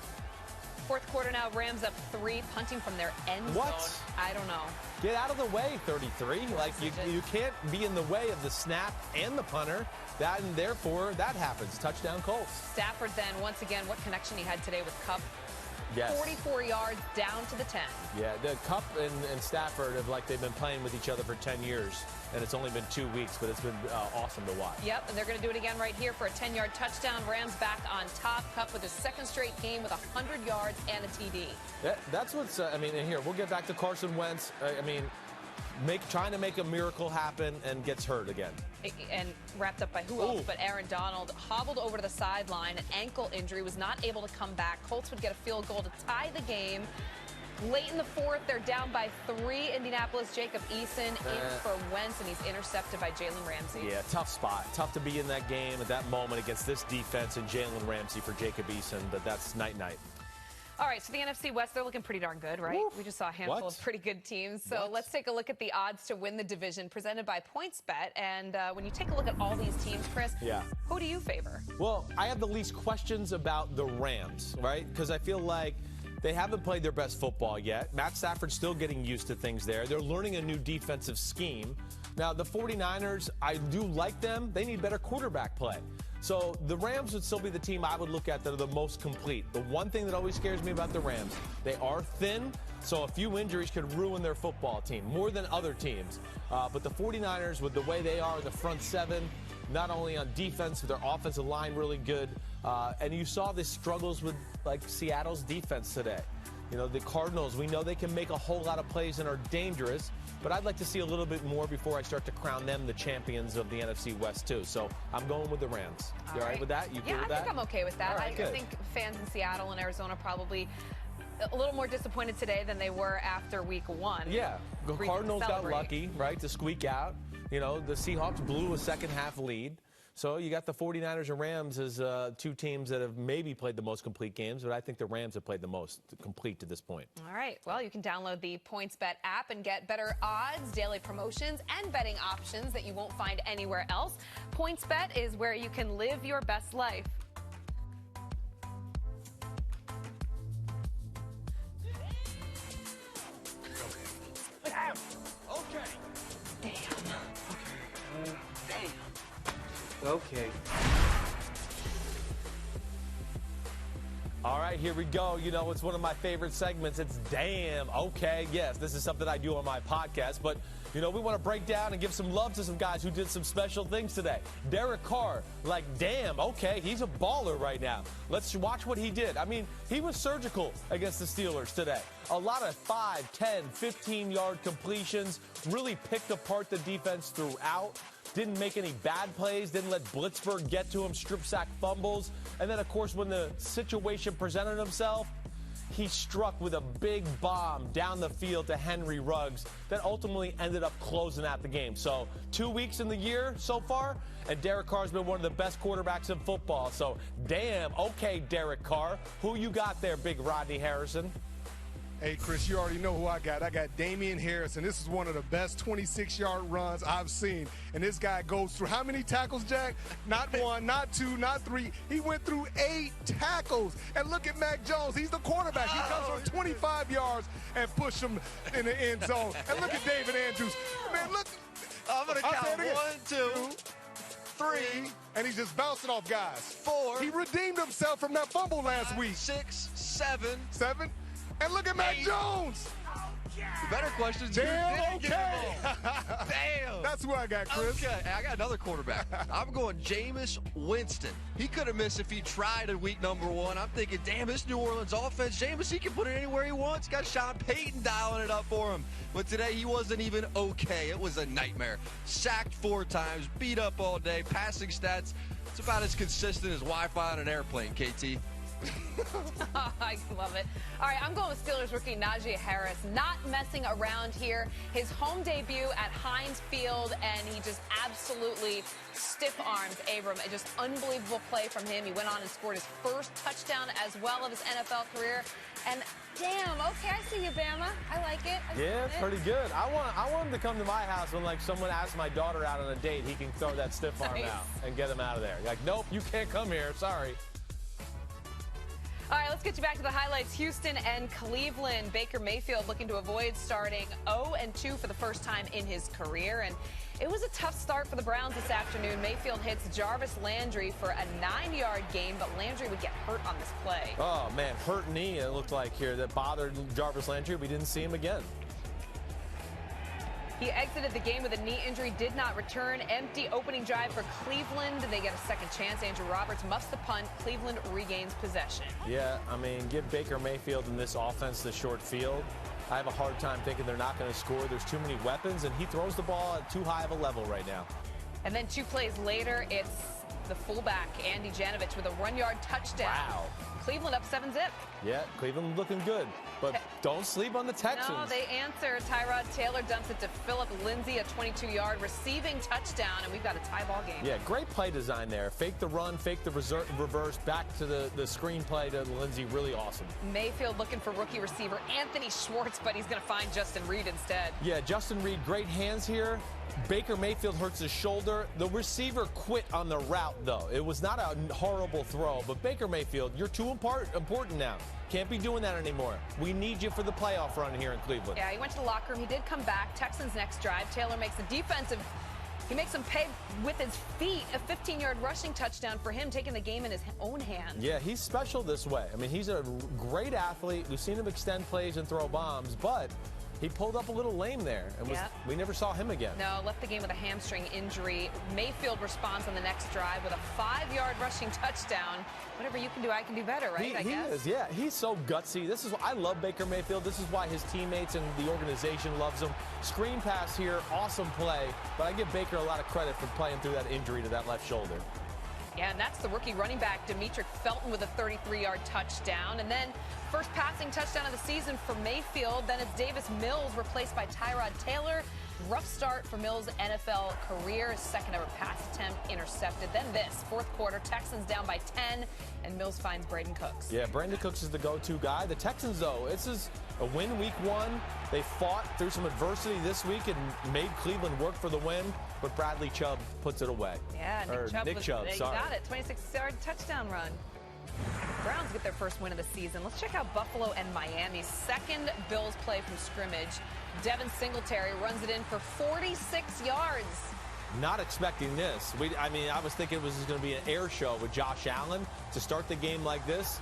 Fourth quarter now, Rams up 3, punting from their end zone. What? I don't know. Get out of the way, 33. Like, you can't be in the way of the snap and the punter. That, and therefore, that happens. Touchdown Colts. Stafford then, once again, what connection he had today with Kupp. Yes. 44 yards down to the 10. Yeah, the Cup and Stafford have they've been playing with each other for 10 years, and it's only been 2 weeks, but it's been awesome to watch. Yep, and they're going to do it again right here for a 10-yard touchdown. Rams back on top. Cup with his second straight game with 100 yards and a TD. That's what's, and here, we'll get back to Carson Wentz. Trying to make a miracle happen and gets hurt again. And wrapped up by who else but Aaron Donald. Hobbled over to the sideline, an ankle injury, was not able to come back. Colts would get a field goal to tie the game. Late in the fourth, they're down by 3. Indianapolis, Jacob Eason in for Wentz, and he's intercepted by Jalen Ramsey. Yeah, tough spot. Tough to be in that game at that moment against this defense and Jalen Ramsey for Jacob Eason, but that's night-night. All right, so the NFC West, they're looking pretty darn good, right? We just saw a handful of pretty good teams. So let's take a look at the odds to win the division presented by PointsBet. And when you take a look at all these teams, Chris, who do you favor? Well, I have the least questions about the Rams, right? Because I feel like they haven't played their best football yet. Matt Stafford's still getting used to things there. They're learning a new defensive scheme. Now, the 49ers, I do like them. They need better quarterback play. So the Rams would still be the team I would look at that are the most complete. The one thing that always scares me about the Rams, they are thin, so a few injuries could ruin their football team, more than other teams. But the 49ers, with the way they are in the front seven, not only on defense, but their offensive line really good. And you saw the struggles with, Seattle's defense today. You know, the Cardinals, we know they can make a whole lot of plays and are dangerous, but I'd like to see a little bit more before I start to crown them the champions of the NFC West, too. So I'm going with the Rams. You all right with that? You cool with that? I think I'm okay with that. Right, I think fans in Seattle and Arizona probably a little more disappointed today than they were after week 1. Yeah, the Cardinals got lucky, right, to squeak out. You know, the Seahawks blew a second-half lead. So you got the 49ers and Rams as two teams that have maybe played the most complete games, but I think the Rams have played the most complete to this point. All right. Well, you can download the PointsBet app and get better odds, daily promotions, and betting options that you won't find anywhere else. PointsBet is where you can live your best life. Damn. Okay. All right, here we go. You know, it's one of my favorite segments. It's damn. Okay, yes, this is something I do on my podcast, but you know, we want to break down and give some love to some guys who did some special things today. Derek Carr, damn, okay, he's a baller right now. Let's watch what he did. I mean, he was surgical against the Steelers today. A lot of 5, 10, 15-yard completions, really picked apart the defense throughout. Didn't make any bad plays, didn't let Blitzburg get to him, strip sack fumbles. And then, of course, when the situation presented himself, he struck with a big bomb down the field to Henry Ruggs that ultimately ended up closing out the game. So 2 weeks in the year so far, and Derek Carr's been one of the best quarterbacks in football. So damn, okay, Derek Carr. Who you got there, big Rodney Harrison? Hey, Chris, you already know who I got. I got Damian Harris, and this is one of the best 26-yard runs I've seen. And this guy goes through how many tackles, Jack? Not 1, not 2, not 3. He went through 8 tackles. And look at Mac Jones. He's the quarterback. He comes from 25 yards and push him in the end zone. And look at David Andrews. Man, look. I'm going to count 1, 2, 3. And he's just bouncing off guys. 4. He redeemed himself from that fumble last week. 6, 7. 7. And look at Mac Jones. The better question is, damn, okay. Damn. That's who I got, Chris. Okay, I got another quarterback. I'm going Jameis Winston. He could have missed if he tried in week number 1. I'm thinking, damn, this New Orleans offense, Jameis, he can put it anywhere he wants. Got Sean Payton dialing it up for him. But today, he wasn't even okay. It was a nightmare. Sacked 4 times, beat up all day, passing stats. It's about as consistent as Wi-Fi on an airplane, KT. I love it. All right, I'm going with Steelers rookie Najee Harris. Not messing around here. His home debut at Heinz Field, and he just absolutely stiff-arms Abram. A just unbelievable play from him. He went on and scored his first touchdown as well of his NFL career. And damn, okay, I see you, Bama. I like it. Yeah, pretty good. I want him to come to my house when someone asks my daughter out on a date. He can throw that stiff arm out and get him out of there. Nope, you can't come here. Sorry. All right, let's get you back to the highlights. Houston and Cleveland. Baker Mayfield looking to avoid starting 0-2 for the first time in his career. And It was a tough start for the Browns this afternoon. Mayfield hits Jarvis Landry for a 9-yard gain, but Landry would get hurt on this play. Oh, man, hurt knee, it looked like here, that bothered Jarvis Landry. We didn't see him again. He exited the game with a knee injury, did not return. Empty opening drive for Cleveland. They get a second chance. Andrew Roberts muffs the punt. Cleveland regains possession. Yeah, I mean, give Baker Mayfield in this offense the short field. I have a hard time thinking they're not going to score. There's too many weapons, and he throws the ball at too high of a level right now. And then 2 plays later, it's the fullback, Andy Janovich, with a 1-yard touchdown. Wow. Cleveland up 7-zip. Yeah, Cleveland looking good. But don't sleep on the Texans. No, they answer. Tyrod Taylor dumps it to Phillip Lindsay, a 22-yard receiving touchdown, and we've got a tie ball game. Yeah, great play design there. Fake the run, fake the reverse, back to the screen play to Lindsay. Really awesome. Mayfield looking for rookie receiver Anthony Schwartz, but he's going to find Justin Reed instead. Yeah, Justin Reed, great hands here. Baker Mayfield hurts his shoulder. The receiver quit on the route, though. It was not a horrible throw, but Baker Mayfield, you're too important now. Can't be doing that anymore. We need you for the playoff run here in Cleveland. Yeah, he went to the locker room. He did come back. Texans next drive. Taylor makes the defensive. He makes him pay with his feet. A 15-yard rushing touchdown for him, taking the game in his own hands. Yeah, he's special this way. I mean, he's a great athlete. We've seen him extend plays and throw bombs, but he pulled up a little lame there, and we never saw him again. No, left the game with a hamstring injury. Mayfield responds on the next drive with a 5-yard rushing touchdown. Whatever you can do, I can do better, right? He is, yeah. He's so gutsy. This is I love Baker Mayfield. This is why his teammates and the organization loves him. Screen pass here, awesome play, but I give Baker a lot of credit for playing through that injury to that left shoulder. Yeah, and that's the rookie running back, Demetric Felton, with a 33-yard touchdown. And then first passing touchdown of the season for Mayfield. Then it's Davis Mills replaced by Tyrod Taylor. Rough start for Mills' NFL career. Second ever pass attempt intercepted. Then this, fourth quarter, Texans down by 10, and Mills finds Brandon Cooks. Yeah, Brandon Cooks is the go-to guy. The Texans, though, this is a win week 1. They fought through some adversity this week and made Cleveland work for the win, but Bradley Chubb puts it away. Yeah, Nick Chubb, sorry. Got it, 26-yard touchdown run. Browns get their first win of the season. Let's check out Buffalo and Miami. Second Bills play from scrimmage. Devin Singletary runs it in for 46 yards. Not expecting this. I was thinking it was going to be an air show with Josh Allen to start the game like this.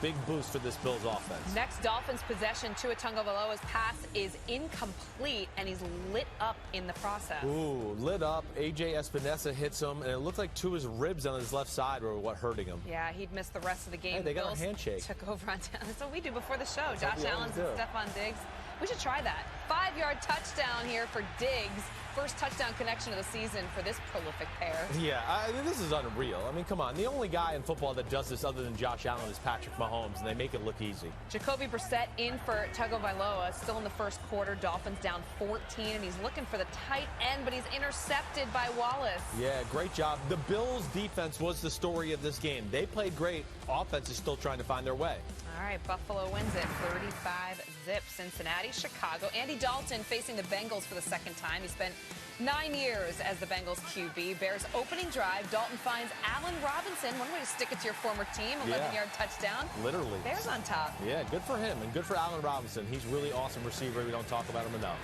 Big boost for this Bills offense. Next Dolphins possession, Tua Tagovailoa's pass is incomplete, and he's lit up in the process. Ooh, lit up. A.J. Espinosa hits him, and it looked like Tua's ribs on his left side were what hurting him. Yeah, he'd missed the rest of the game. Hey, they got Bills a handshake. Took over on town. That's what we do before the show. Josh Allen and Stephon Diggs. We should try that. 5-yard touchdown here for Diggs. First touchdown connection of the season for this prolific pair. Yeah, this is unreal. I mean, come on. The only guy in football that does this other than Josh Allen is Patrick Mahomes, and they make it look easy. Jacoby Brissett in for Tagovailoa. Still in the first quarter. Dolphins down 14, and he's looking for the tight end, but he's intercepted by Wallace. Yeah, great job. The Bills' defense was the story of this game. They played great. Offense is still trying to find their way. All right, Buffalo wins it 35-zip. Cincinnati, Chicago. Andy Dalton facing the Bengals for the second time. He spent 9 years as the Bengals QB. Bears opening drive. Dalton finds Allen Robinson. One way to stick it to your former team. 11-yard touchdown. Literally. Bears on top. Yeah, good for him and good for Allen Robinson. He's a really awesome receiver. We don't talk about him enough.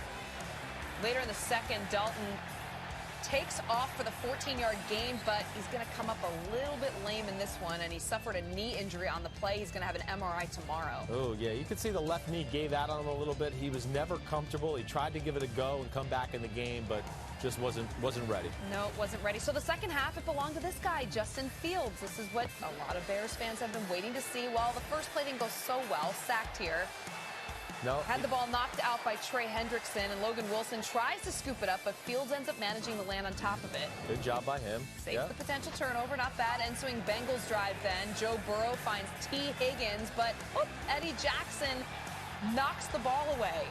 Later in the second, Dalton takes off for the 14-yard gain, but he's going to come up a little bit lame in this one, and he suffered a knee injury on the play. He's going to have an MRI tomorrow. Oh, yeah. You could see the left knee gave out on him a little bit. He was never comfortable. He tried to give it a go and come back in the game, but just wasn't ready. No, it wasn't ready. So the second half, it belonged to this guy, Justin Fields. This is what a lot of Bears fans have been waiting to see. While the first play didn't go so well, sacked here. No. Had the ball knocked out by Trey Hendrickson, and Logan Wilson tries to scoop it up, but Fields ends up managing to land on top of it. Good job by him. Saves the potential turnover, not bad. Ensuing Bengals drive then. Joe Burrow finds T. Higgins, but Eddie Jackson knocks the ball away.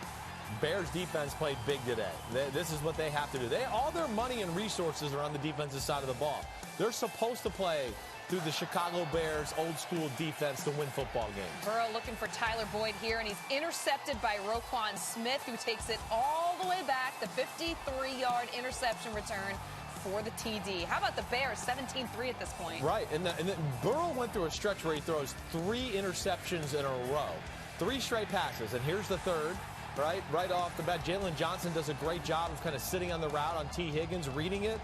Bears defense played big today. This is what they have to do. All their money and resources are on the defensive side of the ball. They're supposed to play through the Chicago Bears old-school defense to win football games. Burrow looking for Tyler Boyd here, and he's intercepted by Roquan Smith, who takes it all the way back. The 53-yard interception return for the TD. How about the Bears, 17-3 at this point? Right, and then Burrow went through a stretch where he throws 3 interceptions in a row. 3 straight passes, and here's the third. right off the bat. Jalen Johnson does a great job of kind of sitting on the route on T. Higgins, reading it,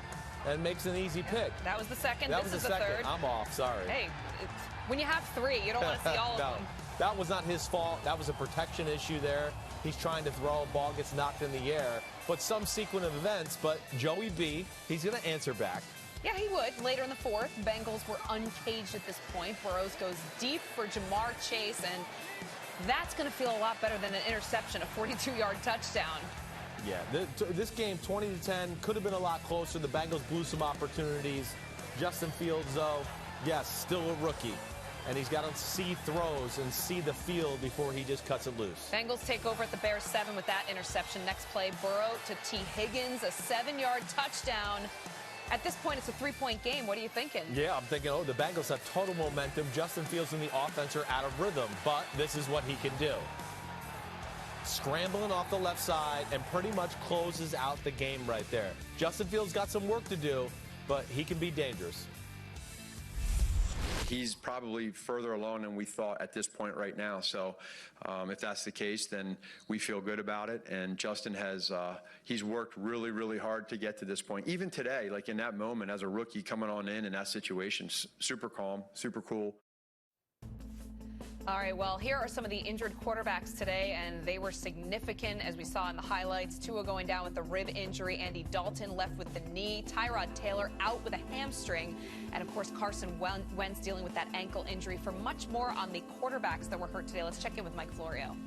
and makes an easy pick. That was the second. That this was is the the second. third. I'm off. Sorry. Hey, when you have three, you don't want to see all no, of them. that was not his fault. That was a protection issue there. He's trying to throw, ball gets knocked in the air. But some sequence of events, but Joey B, he's going to answer back. Yeah, he would. Later in the fourth, Bengals were uncaged at this point. Burrows goes deep for Jamar Chase, and that's going to feel a lot better than an interception, a 42-yard touchdown. Yeah, this game, 20-10, could have been a lot closer. The Bengals blew some opportunities. Justin Fields, though, yes, still a rookie. And he's got to see throws and see the field before he just cuts it loose. Bengals take over at the Bears 7 with that interception. Next play, Burrow to T. Higgins, a 7-yard touchdown. At this point, it's a 3-point game. What are you thinking? Yeah, I'm thinking, the Bengals have total momentum. Justin Fields and the offense are out of rhythm, but this is what he can do. Scrambling off the left side and pretty much closes out the game right there. Justin Fields got some work to do, but he can be dangerous. He's probably further along than we thought at this point right now. So if that's the case, then we feel good about it. And Justin has, he's worked really, really hard to get to this point. Even today, like in that moment as a rookie coming on in that situation, super calm, super cool. All right, well, here are some of the injured quarterbacks today, and they were significant, as we saw in the highlights. Tua going down with the rib injury. Andy Dalton left with the knee. Tyrod Taylor out with a hamstring. And, of course, Carson Wentz dealing with that ankle injury. For much more on the quarterbacks that were hurt today, let's check in with Mike Florio.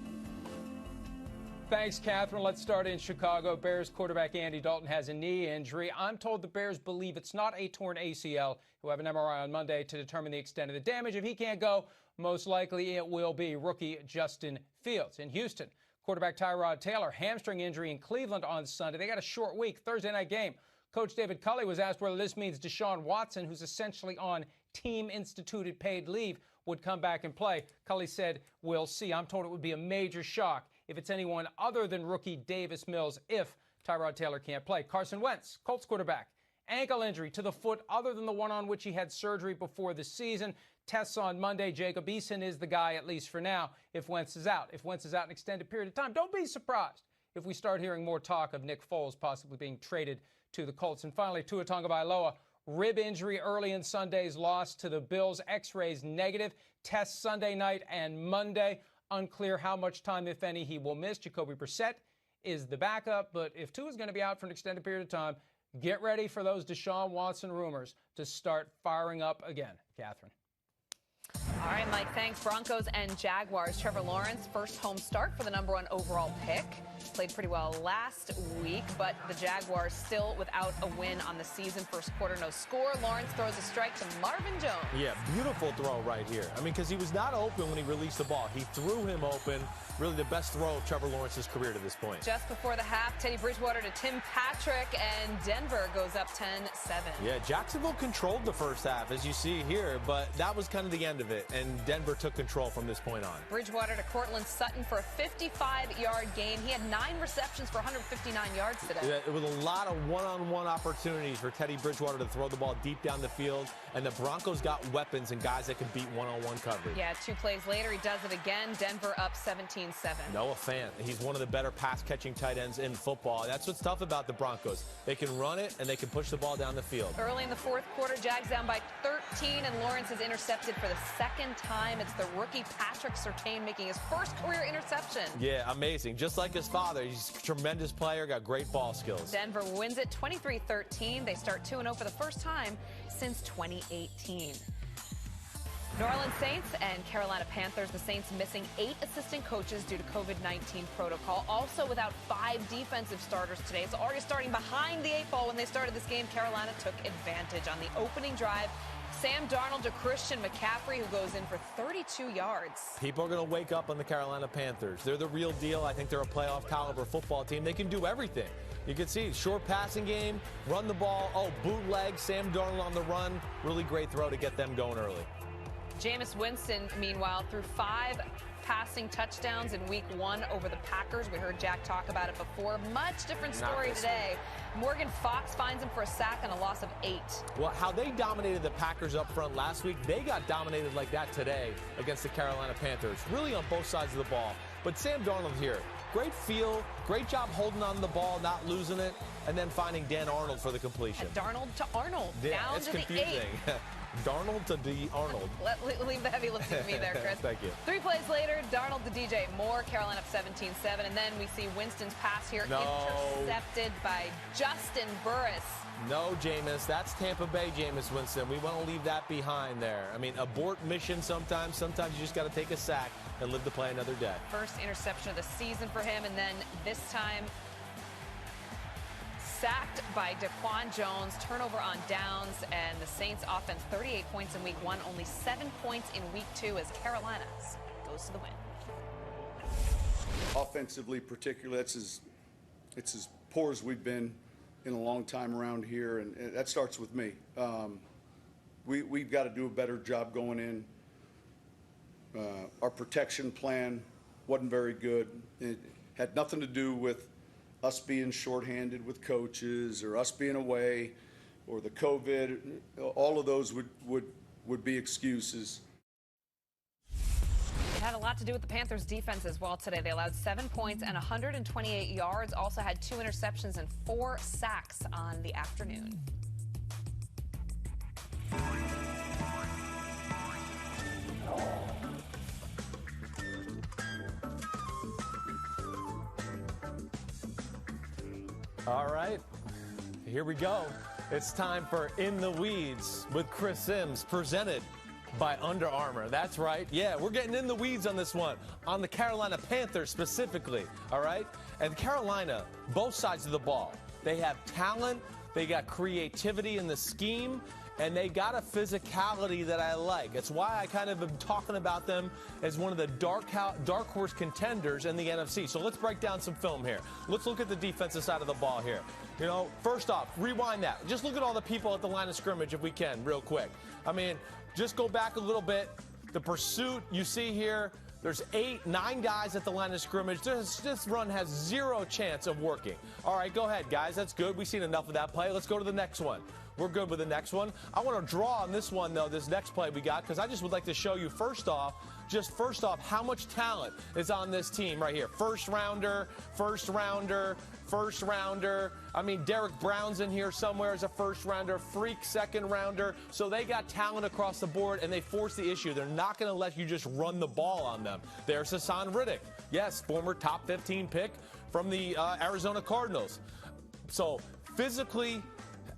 Thanks, Catherine. Let's start in Chicago. Bears quarterback Andy Dalton has a knee injury. I'm told the Bears believe it's not a torn ACL. He'll have an MRI on Monday to determine the extent of the damage. If he can't go, most likely it will be rookie Justin Fields. In Houston, quarterback Tyrod Taylor, hamstring injury in Cleveland on Sunday. They got a short week, Thursday night game. Coach David Culley was asked whether this means Deshaun Watson, who's essentially on team-instituted paid leave, would come back and play. Culley said, we'll see. I'm told it would be a major shock if it's anyone other than rookie Davis Mills if Tyrod Taylor can't play. Carson Wentz, Colts quarterback, ankle injury to the foot other than the one on which he had surgery before the season. Tests on Monday. Jacob Eason is the guy, at least for now, if Wentz is out. If Wentz is out an extended period of time, don't be surprised if we start hearing more talk of Nick Foles possibly being traded to the Colts. And finally, Tua Tagovailoa, rib injury early in Sunday's loss to the Bills. X-rays negative. Tests Sunday night and Monday. Unclear how much time, if any, he will miss. Jacoby Brissett is the backup. But if Tua's going to be out for an extended period of time, get ready for those Deshaun Watson rumors to start firing up again. Catherine. All right, Mike, thanks. Broncos and Jaguars. Trevor Lawrence, first home start for the #1 overall pick. Played pretty well last week, but the Jaguars still without a win on the season. First quarter, no score. Lawrence throws a strike to Marvin Jones. Yeah, beautiful throw right here. I mean, because he was not open when he released the ball. He threw him open. Really the best throw of Trevor Lawrence's career to this point. Just before the half, Teddy Bridgewater to Tim Patrick, and Denver goes up 10-7. Yeah, Jacksonville controlled the first half, as you see here, but that was kind of the end of it, and Denver took control from this point on. Bridgewater to Cortland Sutton for a 55-yard gain. He had 9 receptions for 159 yards today. Yeah, with a lot of one-on-one opportunities for Teddy Bridgewater to throw the ball deep down the field, and the Broncos got weapons and guys that can beat one-on-one coverage. Yeah, 2 plays later, he does it again. Denver up 17-7. Noah Fant, he's one of the better pass-catching tight ends in football. That's what's tough about the Broncos. They can run it, and they can push the ball down the field. Early in the fourth quarter, Jags down by 13, and Lawrence is intercepted for the second time. It's the rookie Patrick Surtain making his first career interception. Yeah, amazing. Just like his father, he's a tremendous player, got great ball skills. Denver wins it 23-13. They start 2-0 for the first time since 2018. New Orleans Saints and Carolina Panthers. The Saints missing 8 assistant coaches due to COVID-19 protocol. Also without 5 defensive starters today. It's already starting behind the 8 ball. When they started this game, Carolina took advantage on the opening drive. Sam Darnold to Christian McCaffrey, who goes in for 32 yards. People are going to wake up on the Carolina Panthers. They're the real deal. I think they're a playoff caliber football team. They can do everything. You can see short passing game, run the ball, bootleg, Sam Darnold on the run. Really great throw to get them going early. Jameis Winston, meanwhile, threw 5 passing touchdowns in week 1 over the Packers. We heard Jack talk about it before. Much different story today. Morgan Fox finds him for a sack and a loss of 8. Well, how they dominated the Packers up front last week, they got dominated like that today against the Carolina Panthers. Really on both sides of the ball. But Sam Darnold here, great feel, great job holding on the ball, not losing it, and then finding Dan Arnold for the completion. Darnold to Arnold, Yeah, down it's to confusing. the 8. Darnold to D. Arnold. Leave the heavy lifting to me there, Chris. Thank you. 3 plays later, Darnold to DJ Moore, Carolina up 17-7, and then we see Winston's pass here intercepted by Justin Burris. No, Jameis. That's Tampa Bay, Jameis Winston. We want to leave that behind there. I mean, abort mission sometimes. Sometimes you just got to take a sack and live to play another day. First interception of the season for him, and then this time sacked by Daquan Jones, turnover on downs, and the Saints offense 38 points in week 1, only 7 points in week 2 as Carolina goes to the win. Offensively, particularly, it's as poor as we've been in a long time around here, and that starts with me. We've got to do a better job going in. Our protection plan wasn't very good. It had nothing to do with us being shorthanded with coaches or us being away or the COVID. All of those would be excuses. It had a lot to do with the Panthers' defense as well today. They allowed 7 points and 128 yards, also had 2 interceptions and 4 sacks on the afternoon. All right, here we go. It's time for In the Weeds with Chris Sims, presented by Under Armour. That's right. Yeah, we're getting in the weeds on this one, on the Carolina Panthers specifically, all right? And Carolina, both sides of the ball, they have talent, they got creativity in the scheme, and they got a physicality that I like. It's why I kind of am talking about them as one of the dark horse contenders in the NFC. So let's break down some film here. Let's look at the defensive side of the ball here. You know, first off, rewind that. Just look at all the people at the line of scrimmage if we can, real quick. I mean, just go back a little bit. The pursuit you see here, there's 9 guys at the line of scrimmage. This run has 0 chance of working. All right, go ahead, guys. That's good. We've seen enough of that play. Let's go to the next one. We're good with the next one. I want to draw on this one, though, this next play we got, because I just would like to show you, first off, how much talent is on this team right here. First rounder. I mean, Derek Brown's in here somewhere as a first rounder, freak second rounder. So they got talent across the board, and they force the issue. They're not going to let you just run the ball on them. There's Hassan Riddick. Yes, former top 15 pick from the Arizona Cardinals. So physically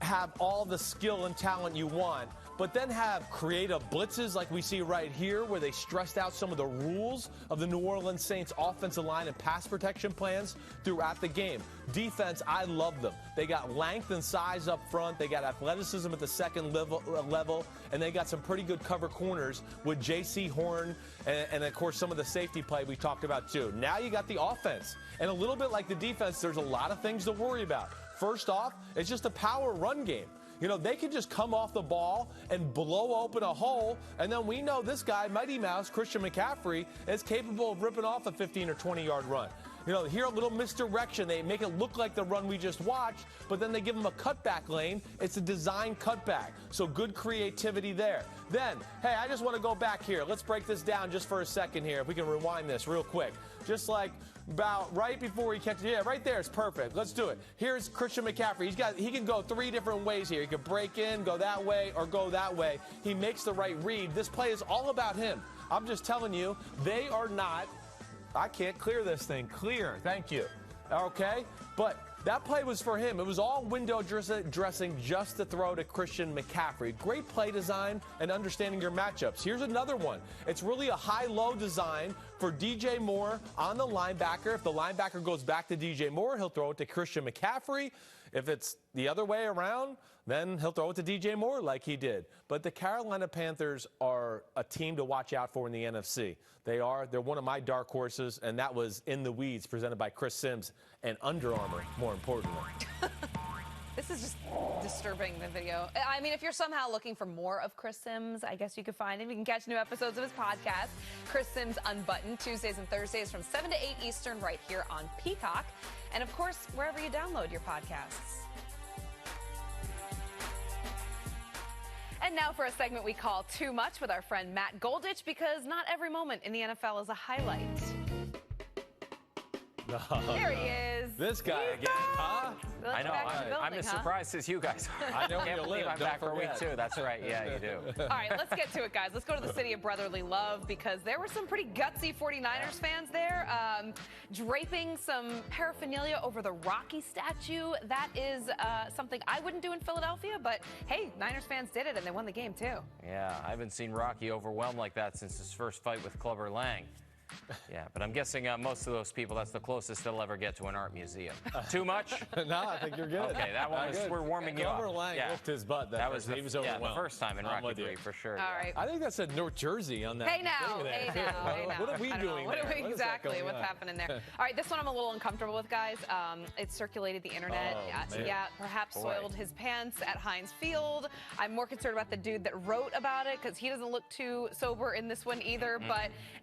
have all the skill and talent you want, but then have creative blitzes like we see right here, where they stressed out some of the rules of the New Orleans Saints offensive line and pass protection plans throughout the game. Defense, I love them. They got length and size up front. They got athleticism at the second level, and they got some pretty good cover corners with J.C. Horn and of course, some of the safety play we talked about too. Now you got the offense. And a little bit like the defense, there's a lot of things to worry about. First off, it's just a power run game. You know, they can just come off the ball and blow open a hole, and then we know this guy, Mighty Mouse, Christian McCaffrey, is capable of ripping off a 15 or 20-yard run. You know, here a little misdirection. They make it look like the run we just watched, but then they give him a cutback lane. It's a design cutback, so good creativity there. Then, hey, I just want to go back here. Let's break this down just for a second here, if we can rewind this real quick. Just like about right before he catches it. Yeah, right there is perfect. Let's do it. Here's Christian McCaffrey. He can go 3 different ways here. He can break in, go that way, or go that way. He makes the right read. This play is all about him. I'm just telling you, they are not. I can't clear this thing. Clear. Thank you. Okay? But that play was for him. It was all window dressing just to throw to Christian McCaffrey. Great play design and understanding your matchups. Here's another one. It's really a high-low design for DJ Moore on the linebacker. If the linebacker goes back to DJ Moore, he'll throw it to Christian McCaffrey. If it's the other way around, then he'll throw it to DJ Moore like he did. But the Carolina Panthers are a team to watch out for in the NFC. They're one of my dark horses, and that was In the Weeds, presented by Chris Sims and Under Armour, more importantly. This is just disturbing, the video. I mean, if you're somehow looking for more of Chris Sims, I guess you could find him. You can catch new episodes of his podcast, Chris Sims Unbuttoned, Tuesdays and Thursdays from 7 to 8 Eastern right here on Peacock. And, of course, wherever you download your podcasts. And now for a segment we call Too Much with our friend Matt Golditch, because not every moment in the NFL is a highlight. There he is. This guy again, huh? I know. I'm as surprised as you guys are. I know can't you believe live. I'm Don't back for week forget. 2. That's right. Yeah, you do. All right, let's get to it, guys. Let's go to the city of brotherly love because there were some pretty gutsy 49ers fans there draping some paraphernalia over the Rocky statue. That is something I wouldn't do in Philadelphia, but hey, Niners fans did it and they won the game too. Yeah, I haven't seen Rocky overwhelmed like that since his first fight with Clubber Lang. Yeah, but I'm guessing most of those people, that's the closest they'll ever get to an art museum. Too much? No, I think you're good. Okay, that one was, we're warming you up. Clubber Lang whooped his butt. That was he was overwhelmed. the first time in Rocky 3, for sure. All right. I think that said North Jersey on that. Hey now, hey now. What are we doing What there? are we, exactly, what's happening there? All right, this one I'm a little uncomfortable with, guys. It circulated the internet. Perhaps soiled his pants at Heinz Field. I'm more concerned about the dude that wrote about it because he doesn't look too sober in this one either.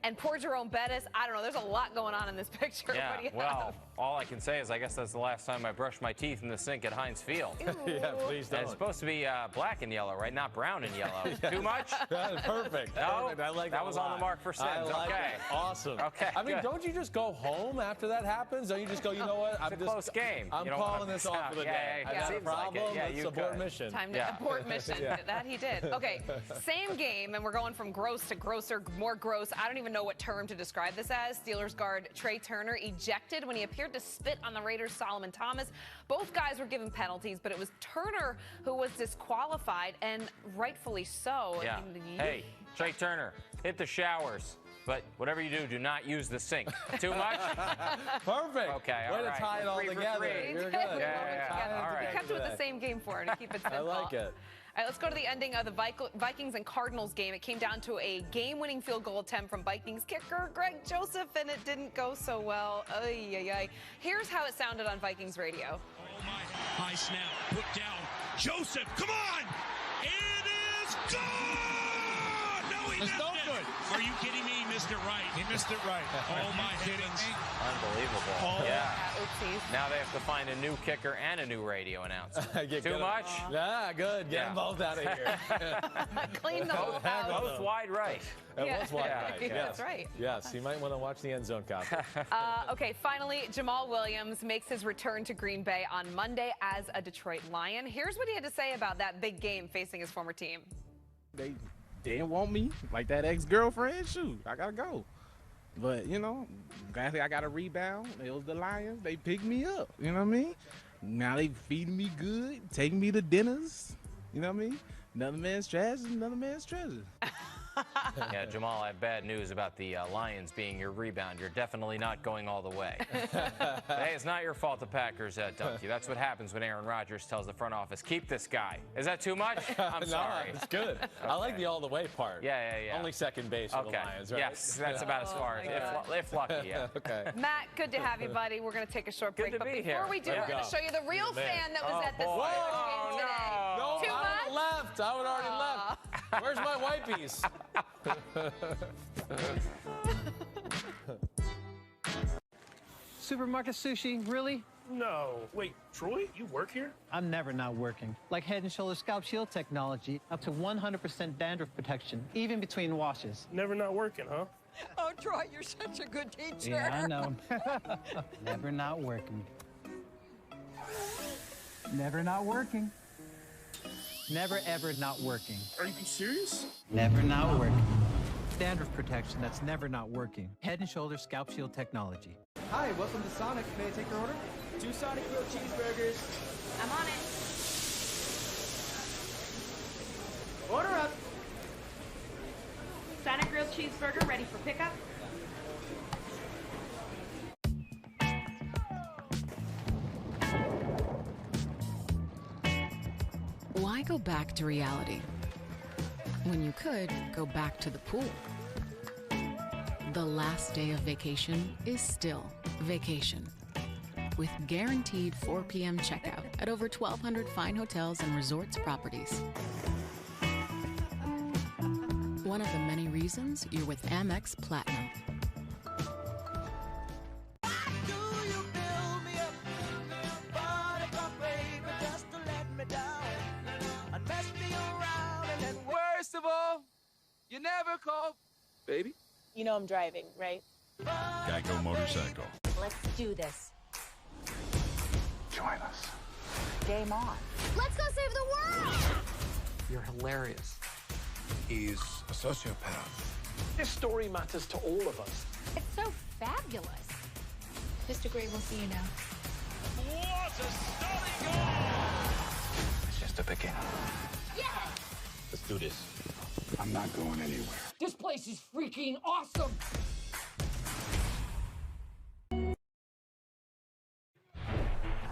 And poor Jerome Bettis, I don't know. There's a lot going on in this picture. Yeah, What do you well, have? all I can say is I guess that's the last time I brushed my teeth in the sink at Heinz Field. Yeah, please don't. And it's supposed to be black and yellow, right? Not brown and yellow. Too much? Perfect. No, I like that was on the mark for Sims. I like Okay. it. Awesome. Okay, I mean, good. don't you just go home after that happens? Don't you just go, you know what? It's a close game. I'm You don't calling wanna this miss off out. for the Yeah, day. yeah, I got a seems like problem. it. Yeah, Let's you abort could. mission. Time to abort mission. That he did. Okay, same game, and we're going from gross to grosser, more gross. I don't even know what term to describe this as. Steelers guard Trey Turner ejected when he appeared to spit on the Raiders' Solomon Thomas. Both guys were given penalties, but it was Turner who was disqualified, and rightfully so. Yeah. I mean, Hey, Trey Turner, hit the showers. But whatever you do not use the sink. Too much? Perfect. Okay, Way all to right. tie it all 3 for together. 3. You're good. Yeah. All right. We kept it with the same game for her to keep it simple. I like it. All right, let's go to the ending of the Vikings and Cardinals game. It came down to a game-winning field goal attempt from Vikings kicker Greg Joseph, and it didn't go so well. Ay, ay, ay. Here's how it sounded on Vikings radio. Oh my, high snap, put down. Joseph, come on! It is gone! No, he missed it! Are you kidding me? He missed it right. He missed it right. Oh my heavens. Unbelievable. Oh. Yeah. Oopsies. Now they have to find a new kicker and a new radio announcer. Too much? Yeah, good. Get them both out of here. Clean the whole house. Both wide right. It was wide right. Yeah, Yes. that's right. Yes, you might want to watch the end zone copy. Okay, finally, Jamal Williams makes his return to Green Bay on Monday as a Detroit Lion. Here's what he had to say about that big game facing his former team. They didn't want me, like that ex-girlfriend. Shoot, I gotta go. But, you know, glad I got a rebound. It was the Lions. They picked me up, you know what I mean? Now they feeding me good, taking me to dinners, you know what I mean? Another man's trash is another man's treasure. Yeah, Jamal, I have bad news about the Lions being your rebound. You're definitely not going all the way. Hey, it's not your fault the Packers dumped you. That's what happens when Aaron Rodgers tells the front office, keep this guy. Is that too much? I'm sorry. No, it's good. Okay. I like the all the way part. Yeah. Only second base for the Lions, right? Yes, that's about as far as, if lucky, yeah. Okay. Matt, good to have you, buddy. We're going to take a short break. to But be before here. we do, Yeah. we're going to show you the real fan that was at the boy. Steelers game today. No, Too I much? would have left. I would already left. Where's my wipes? Supermarket sushi, really? No. Wait, Troy, you work here? I'm never not working. Like Head & Shoulders Scalp Shield technology, up to 100% dandruff protection, even between washes. Never not working, huh? Oh, Troy, you're such a good teacher. Yeah, I know. Never not working. Never not working. Never, ever not working. Are you serious? Never not working. Dandruff protection that's never not working. Head & Shoulders Scalp Shield technology. Hi, welcome to Sonic. May I take your order? 2 Sonic grilled cheeseburgers. I'm on it. Order up. Sonic grilled cheeseburger ready for pickup. Why go back to reality when you could go back to the pool? The last day of vacation is still vacation. With guaranteed 4 p.m. checkout at over 1,200 fine hotels and resorts properties. One of the many reasons you're with Amex Platinum. Worst of all, you never call. Baby? You know I'm driving, right? Geico Motorcycle. Let's do this. Join us. Game on. Let's go save the world! You're hilarious. He's a sociopath. This story matters to all of us. It's so fabulous. Mr. Gray, we'll see you now. What a stunning goal! It's just a beginning. Yes! Let's do this. I'm not going anywhere. This place is freaking awesome!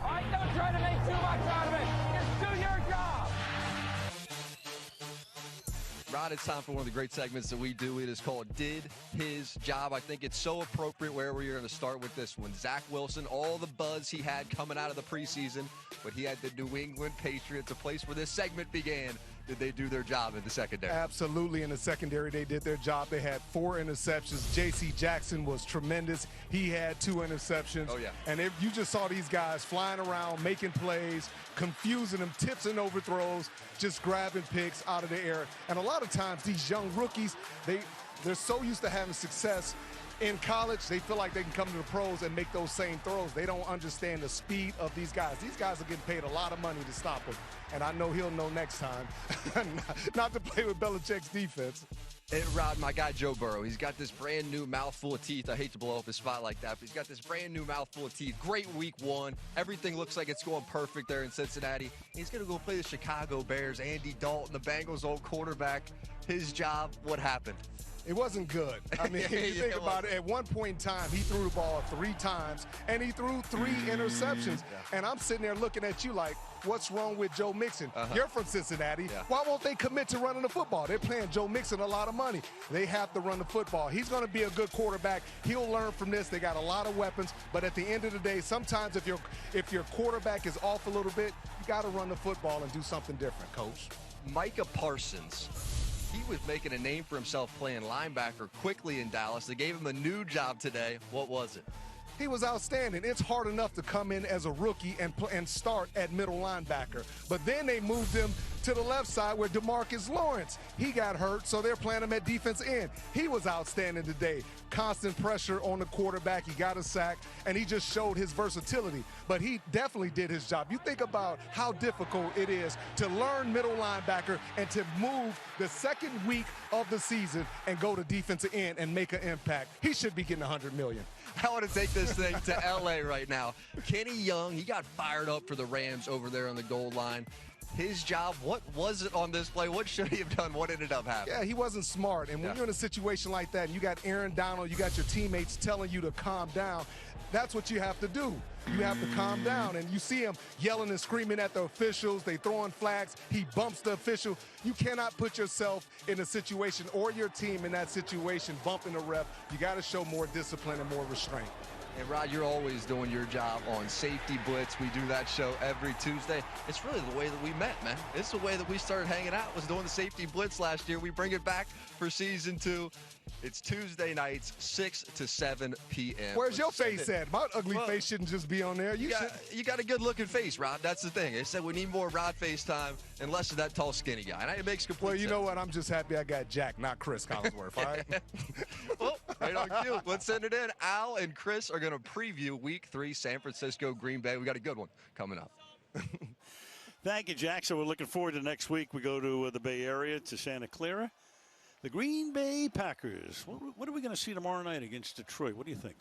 All right, don't try to make too much out of it. Just do your job. Rod, it's time for one of the great segments that we do. It is called Did His Job. I think it's so appropriate where we're going to start with this one. Zach Wilson, all the buzz he had coming out of the preseason, but he had the New England Patriots, a place where this segment began. Did they do their job in the secondary? Absolutely. In the secondary, they did their job. They had 4 interceptions. J.C. Jackson was tremendous. He had 2 interceptions. Oh, yeah. And if you just saw these guys flying around, making plays, confusing them, tips and overthrows, just grabbing picks out of the air. And a lot of times, these young rookies, they're so used to having success in college, they feel like they can come to the pros and make those same throws. They don't understand the speed of these guys. These guys are getting paid a lot of money to stop them. And I know he'll know next time not to play with Belichick's defense. And Rod, my guy Joe Burrow, he's got this brand new mouthful of teeth. I hate to blow up his spot like that, but he's got this brand new mouthful of teeth. Great week 1. Everything looks like it's going perfect there in Cincinnati. He's going to go play the Chicago Bears. Andy Dalton, the Bengals' old quarterback. His job, what happened? It wasn't good. I mean, you think about it, at one point in time, he threw the ball 3 times, and he threw 3 interceptions. And I'm sitting there looking at you like, what's wrong with Joe Mixon? You're from Cincinnati. Why won't they commit to running the football? They're paying Joe Mixon a lot of money. They have to run the football. He's going to be a good quarterback. He'll learn from this. They got a lot of weapons. But at the end of the day, sometimes if your quarterback is off a little bit, you got to run the football and do something different, Coach. Micah Parsons. He was making a name for himself playing linebacker quickly in Dallas. They gave him a new job today. What was it? He was outstanding. It's hard enough to come in as a rookie and start at middle linebacker. But then they moved him to the left side where DeMarcus Lawrence, he got hurt, so they're playing him at defense end. He was outstanding today. Constant pressure on the quarterback. He got a sack, and he just showed his versatility. But he definitely did his job. You think about how difficult it is to learn middle linebacker and to move the second week of the season and go to defensive end and make an impact. He should be getting $100 million. I want to take this thing to L.A. right now. Kenny Young, he got fired up for the Rams over there on the goal line. His job, what was it on this play? What should he have done? What ended up happening? Yeah, he wasn't smart. And when you're in a situation like that, and you got Aaron Donald, you got your teammates telling you to calm down, that's what you have to do. You have to calm down. And you see him yelling and screaming at the officials. They throwing flags. He bumps the official. You cannot put yourself in a situation or your team in that situation bumping a ref. You got to show more discipline and more restraint. And Rod, you're always doing your job on Safety Blitz. We do that show every Tuesday. It's really the way that we met, man. It's the way that we started hanging out, was doing the Safety Blitz last year. We bring it back for season 2. It's Tuesday nights, 6 to 7 p.m. Where's your face at? My ugly face shouldn't just be on there. You got a good-looking face, Rod. That's the thing. They said we need more Rod face time and less of that tall, skinny guy. And it makes complete sense. Well, you know what? I'm just happy I got Jack, not Chris Collinsworth, all right? Well, right on cue. Let's send it in. Al and Chris are going to preview Week 3, San Francisco, Green Bay. We got a good one coming up. Thank you, Jack. So we're looking forward to next week. We go to the Bay Area, to Santa Clara. The Green Bay Packers. What are we going to see tomorrow night against Detroit? What do you think?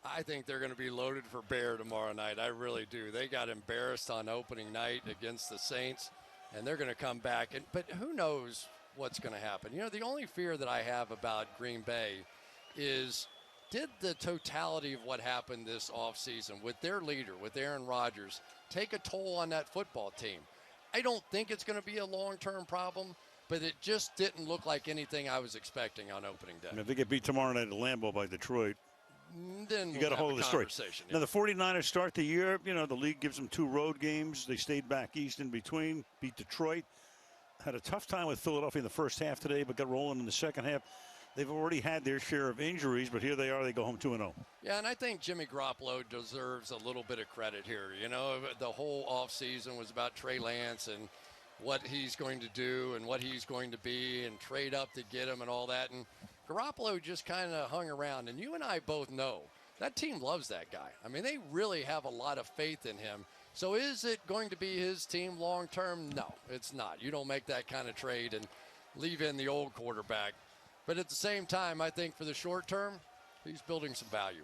I think they're going to be loaded for bear tomorrow night. I really do. They got embarrassed on opening night against the Saints, and they're going to come back. But who knows what's going to happen? You know, the only fear that I have about Green Bay is, did the totality of what happened this offseason with their leader, with Aaron Rodgers, take a toll on that football team? I don't think it's going to be a long-term problem, but it just didn't look like anything I was expecting on opening day. And if they get beat tomorrow night at Lambeau by Detroit, then you got a hold of the story. Yeah. Now, the 49ers start the year. You know, the league gives them 2 road games. They stayed back east in between, beat Detroit. Had a tough time with Philadelphia in the first half today, but got rolling in the second half. They've already had their share of injuries, but here they are. They go home 2-0. Yeah, and I think Jimmy Garoppolo deserves a little bit of credit here. You know, the whole offseason was about Trey Lance and what he's going to do and what he's going to be and trade up to get him and all that. And Garoppolo just kind of hung around. And you and I both know That team loves that guy. I mean, they really have a lot of faith in him. So is it going to be his team long term? No, it's not. You don't make that kind of trade and leave in the old quarterback. But at the same time, I think for the short term, he's building some value.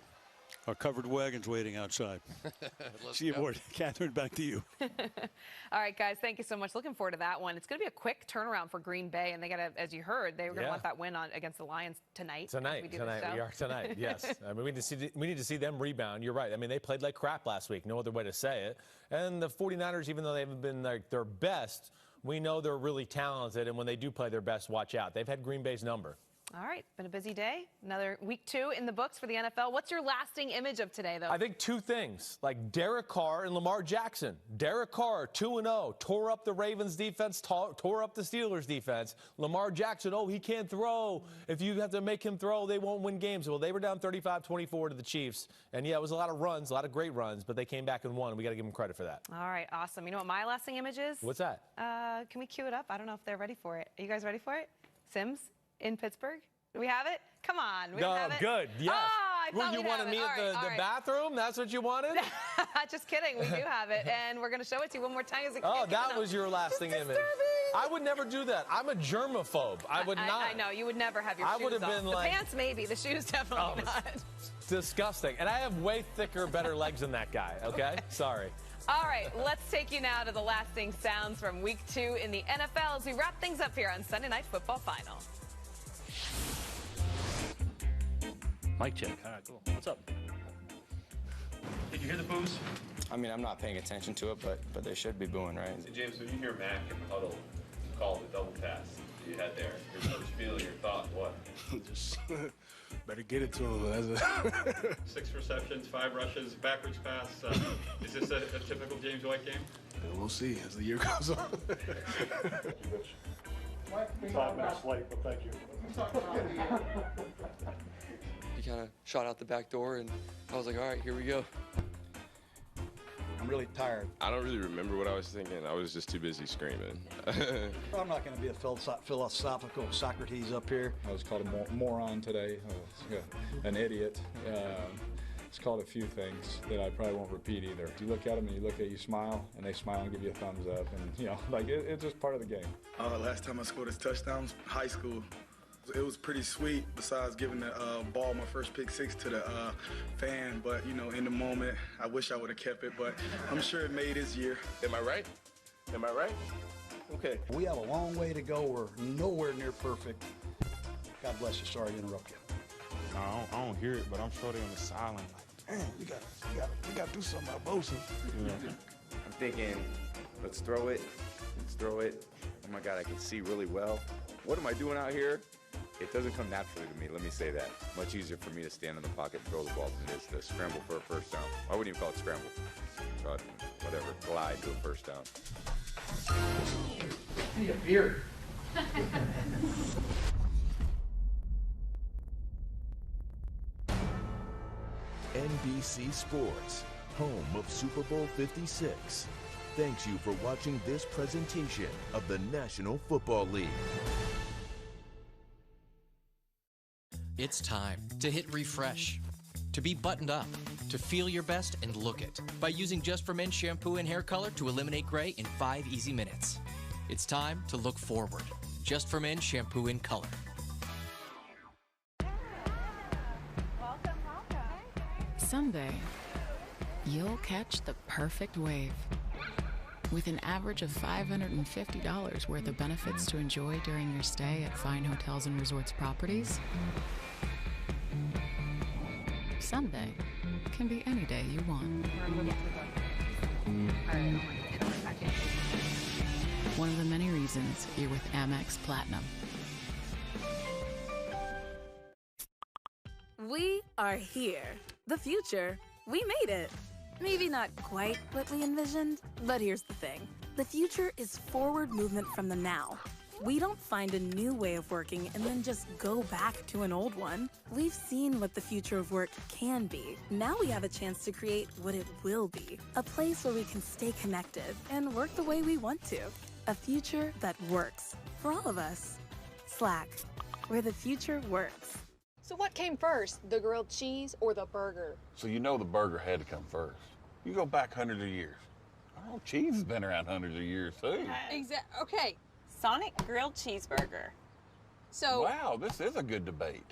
Our covered wagon's waiting outside. See you aboard. Catherine, back to you. All right, guys, thank you so much. Looking forward to that one. It's going to be a quick turnaround for Green Bay, and they got to, as you heard, they were going to want that win against the Lions tonight. Tonight, we are tonight. Yes, I mean, we need to see them rebound. You're right. I mean, they played like crap last week. No other way to say it. And the 49ers, even though they haven't been like their best, we know they're really talented. And when they do play their best, watch out. They've had Green Bay's number. All right, been a busy day. Another week 2 in the books for the NFL. What's your lasting image of today, though? I think 2 things, like Derek Carr and Lamar Jackson. Derek Carr, 2-0, tore up the Ravens defense, tore up the Steelers defense. Lamar Jackson, he can't throw. If you have to make him throw, they won't win games. Well, they were down 35-24 to the Chiefs. And, yeah, it was a lot of runs, a lot of great runs, but they came back and won. We got to give them credit for that. All right, awesome. You know what my lasting image is? What's that? Can we cue it up? I don't know if they're ready for it. Are you guys ready for it? Sims in Pittsburgh? Do we have it? Come on. We don't have it? Good. Yes. I thought you wanted me at the bathroom? That's what you wanted? Just kidding. We do have it, and we're going to show it to you one more time. That was your lasting image. I would never do that. I'm a germaphobe. I would not. I know. You would never have your shoes I would have off. been The like... pants, maybe. The shoes, definitely not. Disgusting. And I have way thicker, better legs than that guy, okay? Sorry. All right, let's take you now to the lasting sounds from Week 2 in the NFL as we wrap things up here on Sunday Night Football Final. Mic check. All right, cool. What's up? Did you hear the boos? I mean, I'm not paying attention to it, but they should be booing, right? Hey, James, when you hear Mac in the huddle call the double pass you had there, your first feeling, your thought, what? Just better get it to him. 6 receptions, 5 rushes, backwards pass. Is this a typical James White game? Yeah, we'll see as the year goes on. 5 minutes late, but thank you. He kind of shot out the back door, and I was like, all right, here we go. I'm really tired. I don't really remember what I was thinking. I was just too busy screaming. I'm not going to be a philosophical Socrates up here. I was called a moron today, an idiot. It's called a few things that I probably won't repeat either. You look at them and you smile, and they smile and give you a thumbs up, and it's just part of the game. Last time I scored a touchdown, high school. It was pretty sweet, besides giving the ball, my first pick 6 to the fan. But, in the moment, I wish I would have kept it. But I'm sure it made his year. Am I right? Am I right? Okay. We have a long way to go. We're nowhere near perfect. God bless you. Sorry to interrupt you. No, I don't hear it, but I'm sure they're on the sideline like, man, we got to do something about Bosa. I'm thinking, let's throw it. Oh, my God, I can see really well. What am I doing out here? It doesn't come naturally to me, let me say that. Much easier for me to stand in the pocket and throw the ball than it is to scramble for a first down. I wouldn't even call it scramble. But whatever, glide to a first down. I need a beer. NBC Sports, home of Super Bowl 56. Thanks you for watching this presentation of the National Football League. It's time to hit refresh, to be buttoned up, to feel your best and look it by using Just for Men shampoo and hair color to eliminate gray in 5 easy minutes. It's time to look forward. Just for Men shampoo in color. Someday, you'll catch the perfect wave. With an average of $550 worth of benefits to enjoy during your stay at fine hotels and resorts properties, someday can be any day you want. One of the many reasons you're with Amex Platinum. We are here. The future. We made it. Maybe not quite what we envisioned, but here's the thing. The future is forward movement from the now. We don't find a new way of working and then just go back to an old one. We've seen what the future of work can be. Now we have a chance to create what it will be. A place where we can stay connected and work the way we want to. A future that works for all of us. Slack, where the future works. So what came first, the grilled cheese or the burger? So you know the burger had to come first. You go back hundreds of years. Oh, cheese has been around hundreds of years too. Okay. Sonic grilled cheeseburger. So wow, this is a good debate.